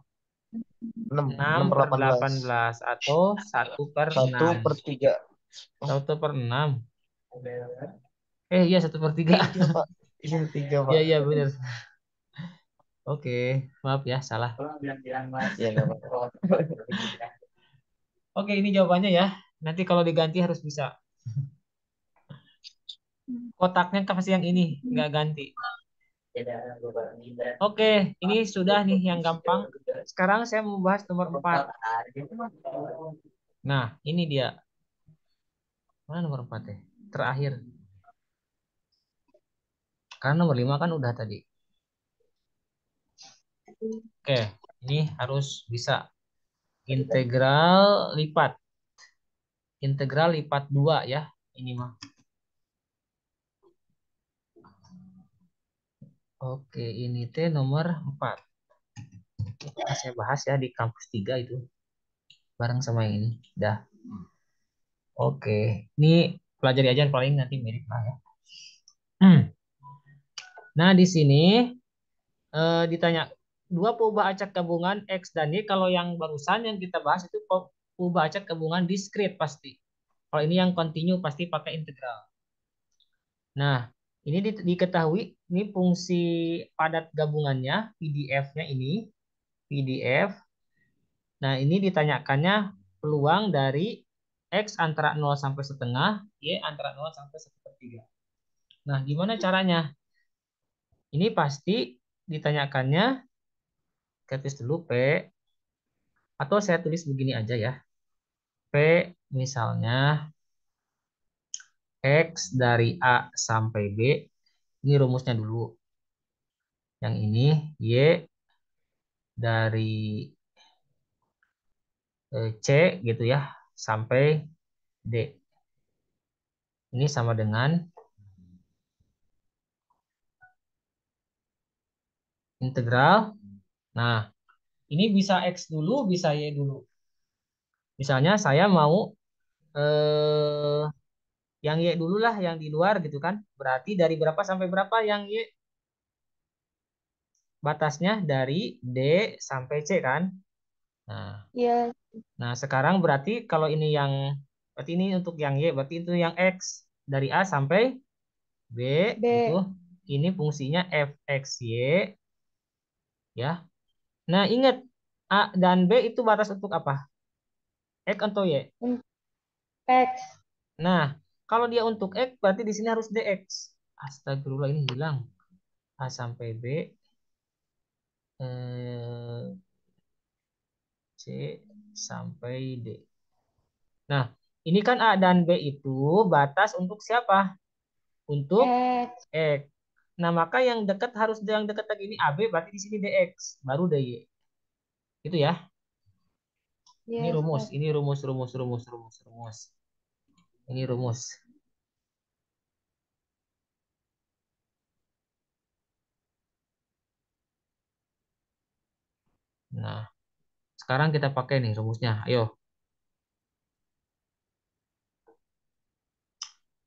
Speaker 4: 6,
Speaker 1: 6
Speaker 4: 6 per
Speaker 1: per
Speaker 4: 18.
Speaker 1: 18 atau 1 per 6.
Speaker 4: 1/3. Oh,
Speaker 1: 1 per 6. Iya 1 per 3.
Speaker 4: 3, Pak. Iya, 3,
Speaker 1: Iya
Speaker 4: Pak.
Speaker 1: iya bener. Oke, maaf ya salah.
Speaker 4: Iya, nggak apa-apa.
Speaker 1: Oke, ini jawabannya ya. Nanti kalau diganti harus bisa. Kotaknya pasti yang ini, nggak ganti. Oke, ini sudah nih yang gampang. Sekarang saya mau bahas nomor 4. Nah, ini dia. Mana nomor 4 ya? Terakhir. Karena nomor 5 kan udah tadi. Oke, ini harus bisa. Integral lipat. Integral lipat 2 ya. Ini mah. Oke, ini teh nomor 4. Saya bahas ya di kampus 3 itu. Bareng sama yang ini. Dah. Oke. Ini pelajari aja paling nanti mirip lah ya. Nah, di sini ditanya dua peubah acak gabungan X dan Y. Kalau yang barusan yang kita bahas itu peubah acak gabungan diskrit pasti. Kalau ini yang kontinu pasti pakai integral. Nah, ini diketahui ini fungsi padat gabungannya PDF-nya ini PDF. Nah, ini ditanyakannya peluang dari X antara 0 sampai 1/2, Y antara 0 sampai 1/3. Nah, gimana caranya? Ini pasti ditanyakannya, saya tulis dulu P, atau saya tulis begini aja ya. P misalnya X dari A sampai B, ini rumusnya dulu. Yang ini Y dari C gitu ya, sampai D. Ini sama dengan integral. Nah, ini bisa X dulu, bisa Y dulu. Misalnya saya mau eh, yang Y dulu lah, yang di luar gitu kan. Berarti dari berapa sampai berapa yang Y? Batasnya dari D sampai C kan. Nah,
Speaker 2: Iya.
Speaker 1: sekarang berarti kalau ini yang, berarti ini untuk yang Y, berarti itu yang X. Dari A sampai B gitu.
Speaker 2: B.
Speaker 1: Ini fungsinya fxy ya. Nah, ingat A dan B itu batas untuk apa? X atau Y?
Speaker 2: X.
Speaker 1: Nah, kalau dia untuk X, berarti di sini harus DX. Astagfirullah, ini hilang. A sampai B, eh, C sampai D. Nah, ini kan A dan B itu batas untuk siapa? Untuk
Speaker 2: X.
Speaker 1: X. Nah, maka yang dekat harus yang dekat lagi ini AB, berarti di sini DX, baru DY. Itu ya. Ini
Speaker 2: Yes,
Speaker 1: rumus,
Speaker 2: Pak.
Speaker 1: ini rumus. Ini rumus. Nah, sekarang kita pakai nih rumusnya. Ayo.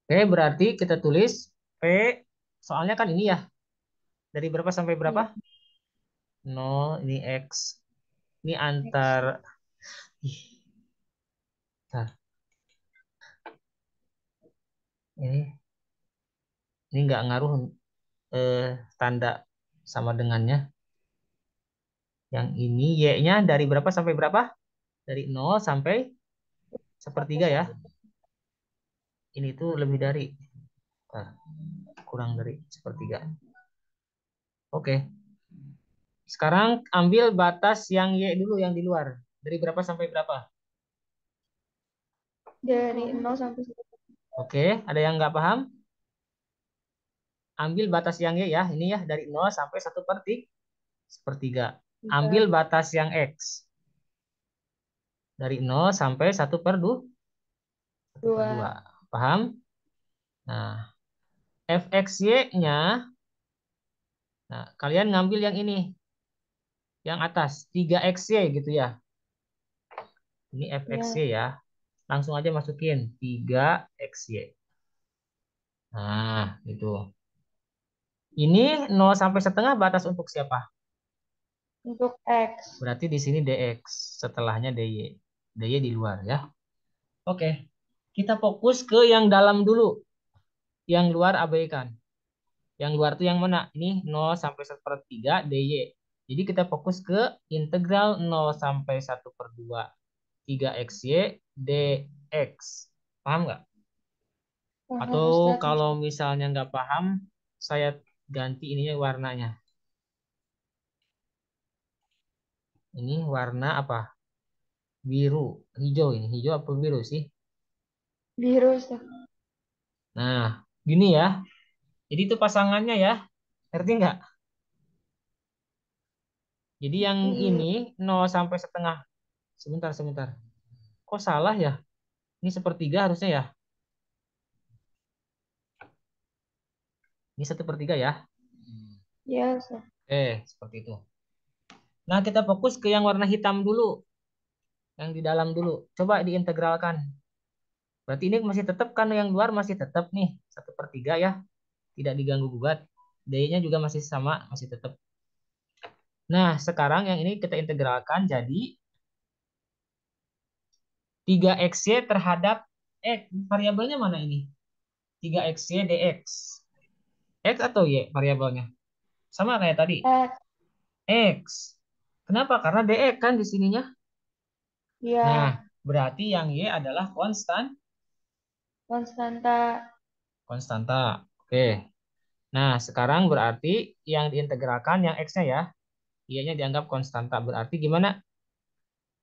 Speaker 1: Oke, berarti kita tulis P, soalnya kan ini ya, dari berapa sampai berapa?
Speaker 2: Iya.
Speaker 1: 0, ini X. Ini
Speaker 2: X.
Speaker 1: antar, ih, bentar. Ini nggak ngaruh eh, tanda sama dengannya. Yang ini Y-nya dari berapa sampai berapa? Dari 0 sampai sepertiga ya. Ini tuh lebih dari. Kurang dari sepertiga. Oke. Sekarang ambil batas yang Y dulu yang di luar. Dari berapa sampai berapa?
Speaker 2: Dari 0 sampai 1.
Speaker 1: Oke, ada yang nggak paham? Ambil batas yang Y ya. Ini ya dari 0 sampai 1 per sepertiga. Ambil batas yang X. Dari 0 sampai 1 per 2. Paham? Nah, fxy-nya, nah, kalian ngambil yang ini. Yang atas, 3xy gitu ya. Ini fxy ya. Langsung aja masukin 3xy. Nah, itu. Ini 0 sampai setengah batas untuk siapa?
Speaker 2: Untuk X.
Speaker 1: Berarti di sini dx, setelahnya dy. Dy di luar ya. Oke. Kita fokus ke yang dalam dulu. Yang luar abaikan. Yang luar itu yang mana? Ini 0 sampai 1/3 dy. Jadi kita fokus ke integral 0 sampai 1/2 3xy dx. Paham nggak?
Speaker 2: Paham,
Speaker 1: Atau
Speaker 2: Ustaz.
Speaker 1: kalau misalnya nggak paham, saya ganti ininya warnanya. Ini warna apa? Biru, hijau ini. Hijau apa biru sih?
Speaker 2: Biru, Ustaz.
Speaker 1: Nah, gini ya. Jadi itu pasangannya ya. Ngerti nggak? Jadi yang
Speaker 2: Iya.
Speaker 1: ini 0 sampai setengah. Sebentar, sebentar. Kok salah ya? Ini sepertiga harusnya ya. Ini 1/3 ya.
Speaker 2: Iya, Ustaz.
Speaker 1: Seperti itu. Nah, kita fokus ke yang warna hitam dulu. Yang di dalam dulu. Coba diintegralkan. Berarti ini masih tetap kan yang luar masih tetap nih. 1/3 ya. Tidak diganggu gugat. D-nya juga masih sama. Masih tetap. Nah, sekarang yang ini kita integralkan jadi 3xy terhadap variabelnya mana ini? 3xy dx. X atau y variabelnya? Sama kayak tadi.
Speaker 2: X.
Speaker 1: X. Kenapa? Karena dx kan di sininya.
Speaker 2: Iya.
Speaker 1: Nah, berarti yang y adalah
Speaker 2: Konstanta.
Speaker 1: konstanta. Oke. Nah, sekarang berarti yang diintegralkan yang x-nya ya. Y-nya dianggap konstanta. Berarti gimana?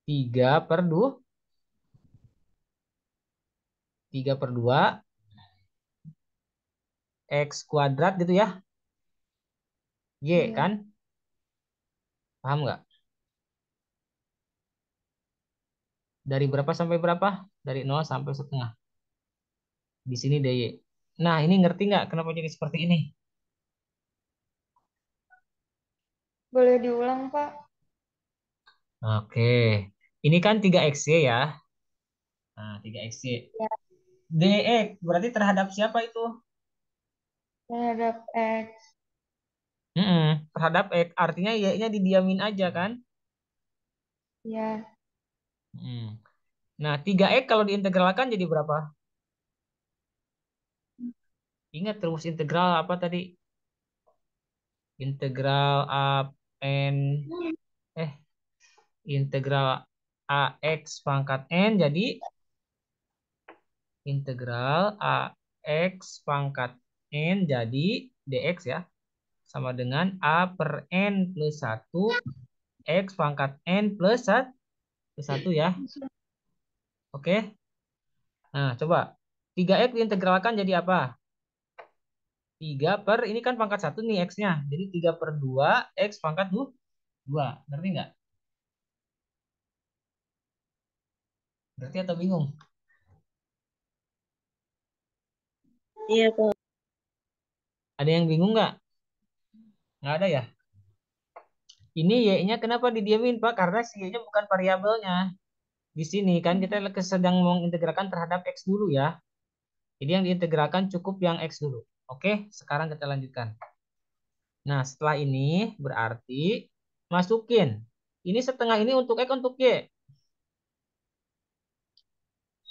Speaker 1: 3/2 X kuadrat gitu ya. Y
Speaker 2: Iya.
Speaker 1: kan? Paham nggak? Dari berapa sampai berapa? Dari 0 sampai setengah. Di sini dy. Nah, ini ngerti nggak kenapa jadi seperti ini?
Speaker 2: Boleh diulang, Pak?
Speaker 1: Oke. Ini kan 3xy ya. Nah, 3xy.
Speaker 2: Ya.
Speaker 1: Dx berarti terhadap siapa itu?
Speaker 2: Terhadap X.
Speaker 1: Terhadap x. Artinya y-nya didiamin aja kan?
Speaker 2: Ya.
Speaker 1: Mm. Nah, 3x kalau diintegralkan jadi berapa? Ingat terus integral apa tadi? Integral a n eh integral ax pangkat n jadi integral ax pangkat n jadi dx ya sama dengan a per n plus 1 x pangkat n plus 1 ya. Oke. Nah, coba 3x diintegralkan jadi apa? 3 per ini kan pangkat 1 nih x-nya. Jadi 3/2 x pangkat 2. Ngerti nggak? Ngerti atau bingung?
Speaker 3: Iya, Pak.
Speaker 1: Ada yang bingung nggak? Nggak ada ya? Ini y-nya kenapa didiamin, Pak? Karena si y-nya bukan variabelnya. Di sini kan kita sedang mengintegralkan terhadap x dulu ya. Jadi yang diintegralkan cukup yang x dulu. Oke, sekarang kita lanjutkan. Nah, setelah ini berarti masukin. Ini setengah ini untuk x untuk y.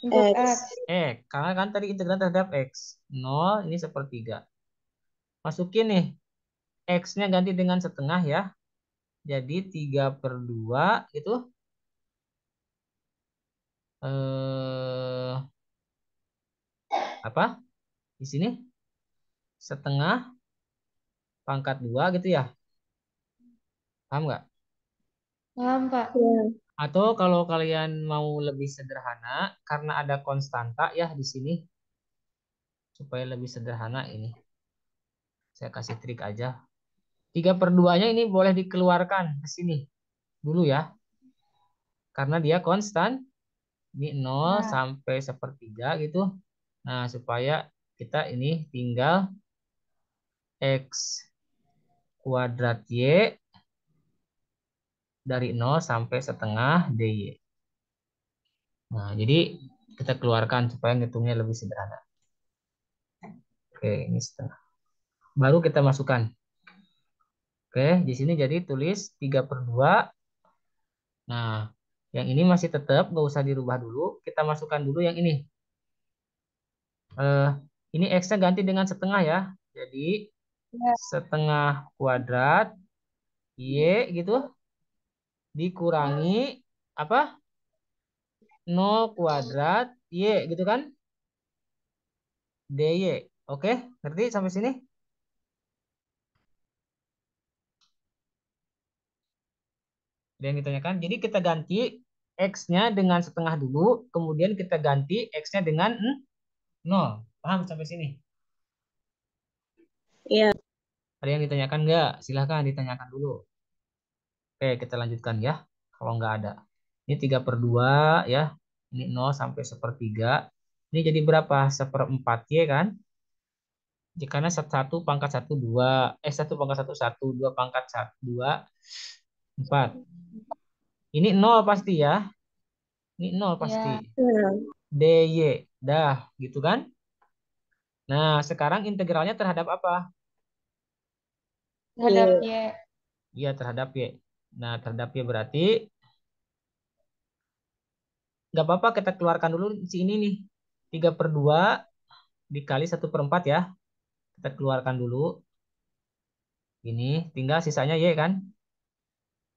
Speaker 2: Untuk
Speaker 3: X.
Speaker 2: X.
Speaker 1: Karena kan tadi integral terhadap x. 0, ini 1/3. Masukin nih. X-nya ganti dengan setengah ya. Jadi 3/2 itu eh apa? Di sini setengah pangkat 2 gitu ya. Paham nggak?
Speaker 2: Paham, Pak.
Speaker 3: Ya.
Speaker 1: Atau kalau kalian mau lebih sederhana, karena ada konstanta ya di sini, supaya lebih sederhana ini. Saya kasih trik aja. 3/2-nya ini boleh dikeluarkan ke sini dulu ya. Karena dia konstan. Ini 0
Speaker 2: Nah,
Speaker 1: sampai sepertiga gitu. Nah, supaya kita ini tinggal X kuadrat Y dari 0 sampai setengah DY. Nah, jadi kita keluarkan supaya ngitungnya lebih sederhana. Oke, ini setengah. Baru kita masukkan. Oke, di sini jadi tulis 3/2. Nah, yang ini masih tetap, nggak usah dirubah dulu. Kita masukkan dulu yang ini. Eh, ini X-nya ganti dengan setengah ya. Jadi
Speaker 2: ya,
Speaker 1: setengah kuadrat Y gitu dikurangi apa? 0 kuadrat Y gitu kan? DY. Oke, ngerti sampai sini? Ada yang ditanyakan. Jadi kita ganti X-nya dengan setengah dulu, kemudian kita ganti X-nya dengan 0. Paham sampai sini?
Speaker 3: Iya.
Speaker 1: Ada yang ditanyakan nggak? Silahkan ditanyakan dulu. Oke, kita lanjutkan ya. Kalau nggak ada. Ini 3/2 ya. Ini 0 sampai sepertiga. Ini jadi berapa? 1/4 Y kan? Karena 1 pangkat 1 2. 1 pangkat 1 1. 2 pangkat 1 2. 4. Ini 0 pasti ya. Ini 0 pasti.
Speaker 2: ya,
Speaker 3: Ya.
Speaker 1: DY. Dah, gitu kan? Nah, sekarang integralnya terhadap apa?
Speaker 2: terhadap
Speaker 3: Iya.
Speaker 2: Y.
Speaker 1: Iya, terhadap Y. Nah, terhadap Y berarti nggak apa-apa kita keluarkan dulu si ini nih. 3/2 dikali 1/4 ya. Kita keluarkan dulu. Ini tinggal sisanya Y kan?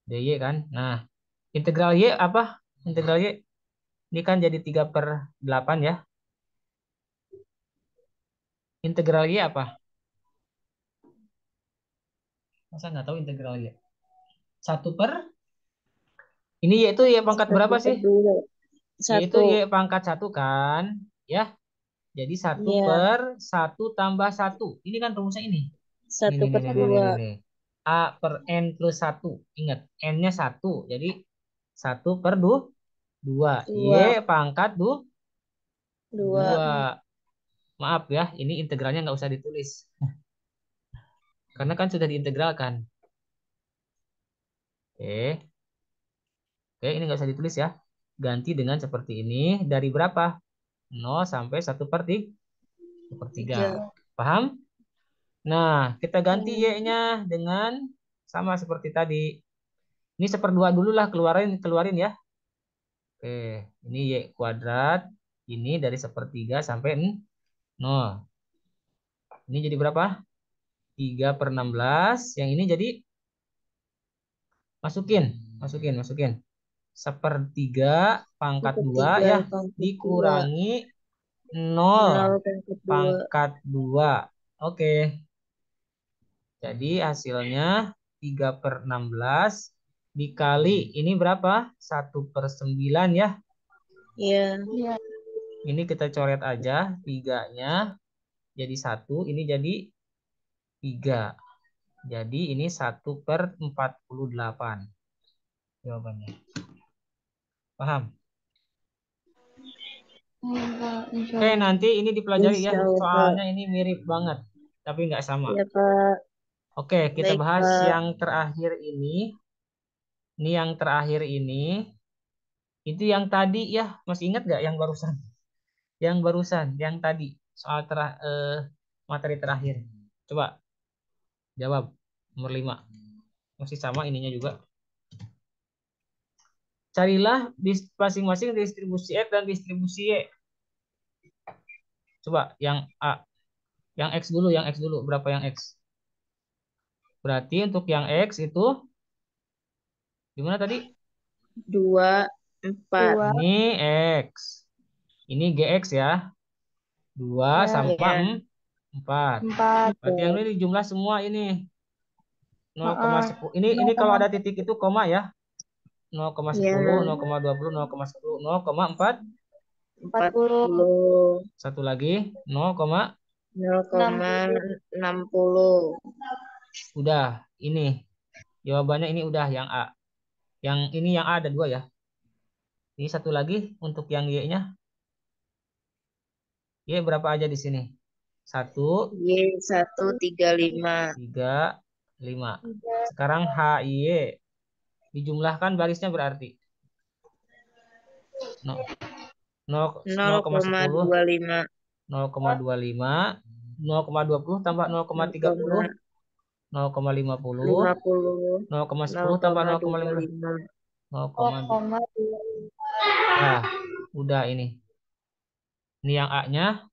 Speaker 1: DY kan? Nah, integral Y apa? Integral Y ini kan jadi 3/8 ya. Integral Y apa? Masa nggak tahu integral Y? 1 per ini Y itu Y pangkat
Speaker 3: Satu
Speaker 1: berapa
Speaker 3: per
Speaker 1: sih?
Speaker 3: dua.
Speaker 1: Y itu
Speaker 3: Satu.
Speaker 1: Y pangkat 1 kan? Ya, jadi 1
Speaker 3: Iya.
Speaker 1: per 1 tambah 1. Ini kan rumusnya ini.
Speaker 3: Satu per dua.
Speaker 1: Nih. A per N plus 1. Ingat, N-nya 1. Jadi 1/2. Y
Speaker 3: Dua.
Speaker 1: pangkat
Speaker 3: Dua.
Speaker 1: 2. Maaf ya, ini integralnya nggak usah ditulis. Karena kan sudah diintegralkan. Oke. Oke, ini nggak usah ditulis ya. Ganti dengan seperti ini. Dari berapa? 0 sampai 1/3.
Speaker 3: Tiga.
Speaker 1: Paham? Nah, kita ganti
Speaker 3: Ya.
Speaker 1: Y-nya dengan sama seperti tadi. Ini 1/2 dulu lah, keluarin ya. Oke, ini Y kuadrat. Ini dari 1/3 sampai 0. Ini jadi berapa? 3/16. Yang ini jadi masukin. 1/3 pangkat 2
Speaker 3: Sepertiga
Speaker 1: ya
Speaker 3: pangkat dua.
Speaker 1: dikurangi 0
Speaker 3: Nol pangkat dua.
Speaker 1: pangkat 2. Oke, jadi hasilnya 3/16 dikali ini berapa? 1/9 ya.
Speaker 3: Iya.
Speaker 2: Ya,
Speaker 1: Ini kita coret aja 3-nya jadi 1, ini jadi 3. Jadi ini 1/48 jawabannya. Paham?
Speaker 2: Pak, insya
Speaker 1: Oke,
Speaker 2: Allah.
Speaker 1: nanti ini dipelajari ya.
Speaker 3: Insya Allah, Pak.
Speaker 1: Soalnya ini mirip banget, tapi nggak sama.
Speaker 3: Iya, Pak.
Speaker 1: Oke, kita
Speaker 3: Baik,
Speaker 1: bahas
Speaker 3: Pak.
Speaker 1: yang terakhir ini. Ini yang terakhir ini. Itu yang tadi ya, masih ingat nggak yang barusan? Yang tadi. Soal materi terakhir. Coba jawab. Nomor 5. Masih sama ininya juga. Carilah masing-masing distribusi X dan distribusi Y. Coba yang A. Yang X dulu. Berapa yang X? Berarti untuk yang X itu gimana tadi?
Speaker 3: Dua. 4.
Speaker 2: 2.
Speaker 1: Ini X. Ini GX ya. 2
Speaker 2: Ya.
Speaker 1: sama
Speaker 3: Ya.
Speaker 1: 4.
Speaker 2: 4.
Speaker 1: Berarti yang ini jumlah semua ini. 0,10. Ini kalau ada
Speaker 2: 0,4.
Speaker 1: titik itu koma ya. 0,10,
Speaker 3: Ya.
Speaker 1: 0,20, 0,10, 0,4.
Speaker 3: 40.
Speaker 1: Satu lagi 0,
Speaker 3: 0,60.
Speaker 1: udah. Ini jawabannya ini udah yang A. Yang ini yang A ada 2 ya. Ini satu lagi untuk yang Y-nya. Y berapa aja di sini? 1,
Speaker 3: Y135.
Speaker 1: 3, 5. Sekarang HY. Dijumlahkan barisnya berarti 0,10,
Speaker 3: 0,25.
Speaker 1: 0,25, 0,20 tambah 0,30, 0,50,
Speaker 3: 50.
Speaker 1: 0,10 tambah 0,15,
Speaker 3: 0,25.
Speaker 1: 0,2. Nah, udah ini. Ini yang A-nya,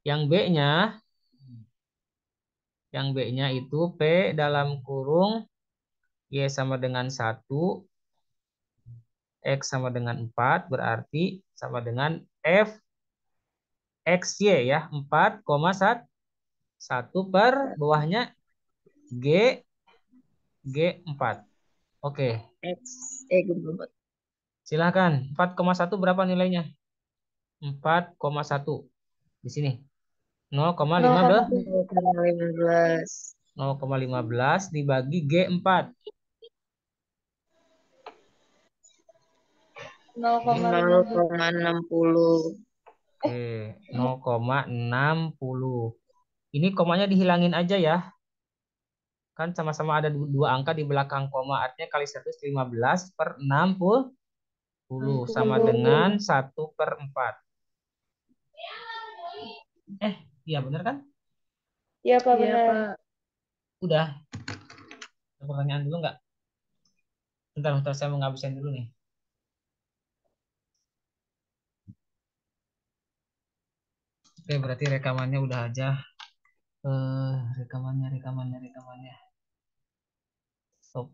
Speaker 1: yang B-nya, itu P dalam kurung Y sama dengan 1, X sama dengan 4, berarti sama dengan F XY ya, 4,1 per bawahnya G 4. Oke,
Speaker 3: X.
Speaker 1: silahkan. 4,1 berapa nilainya? 4,1 di sini. 0,15
Speaker 3: 0,15.
Speaker 1: 0,15 dibagi G 4.
Speaker 3: 0,60.
Speaker 1: Oke, 0,60. Ini komanya dihilangin aja ya. Kan sama-sama ada dua angka di belakang koma. Artinya kali 115 per 60 sama dengan 1/4. Iya bener kan?
Speaker 2: Iya, Pak,
Speaker 3: Iya,
Speaker 2: benar.
Speaker 3: Pak.
Speaker 1: Udah. Ada pertanyaan dulu nggak? Bentar, saya mau ngabisin dulu nih. Oke, berarti rekamannya udah aja. Rekamannya. Stop.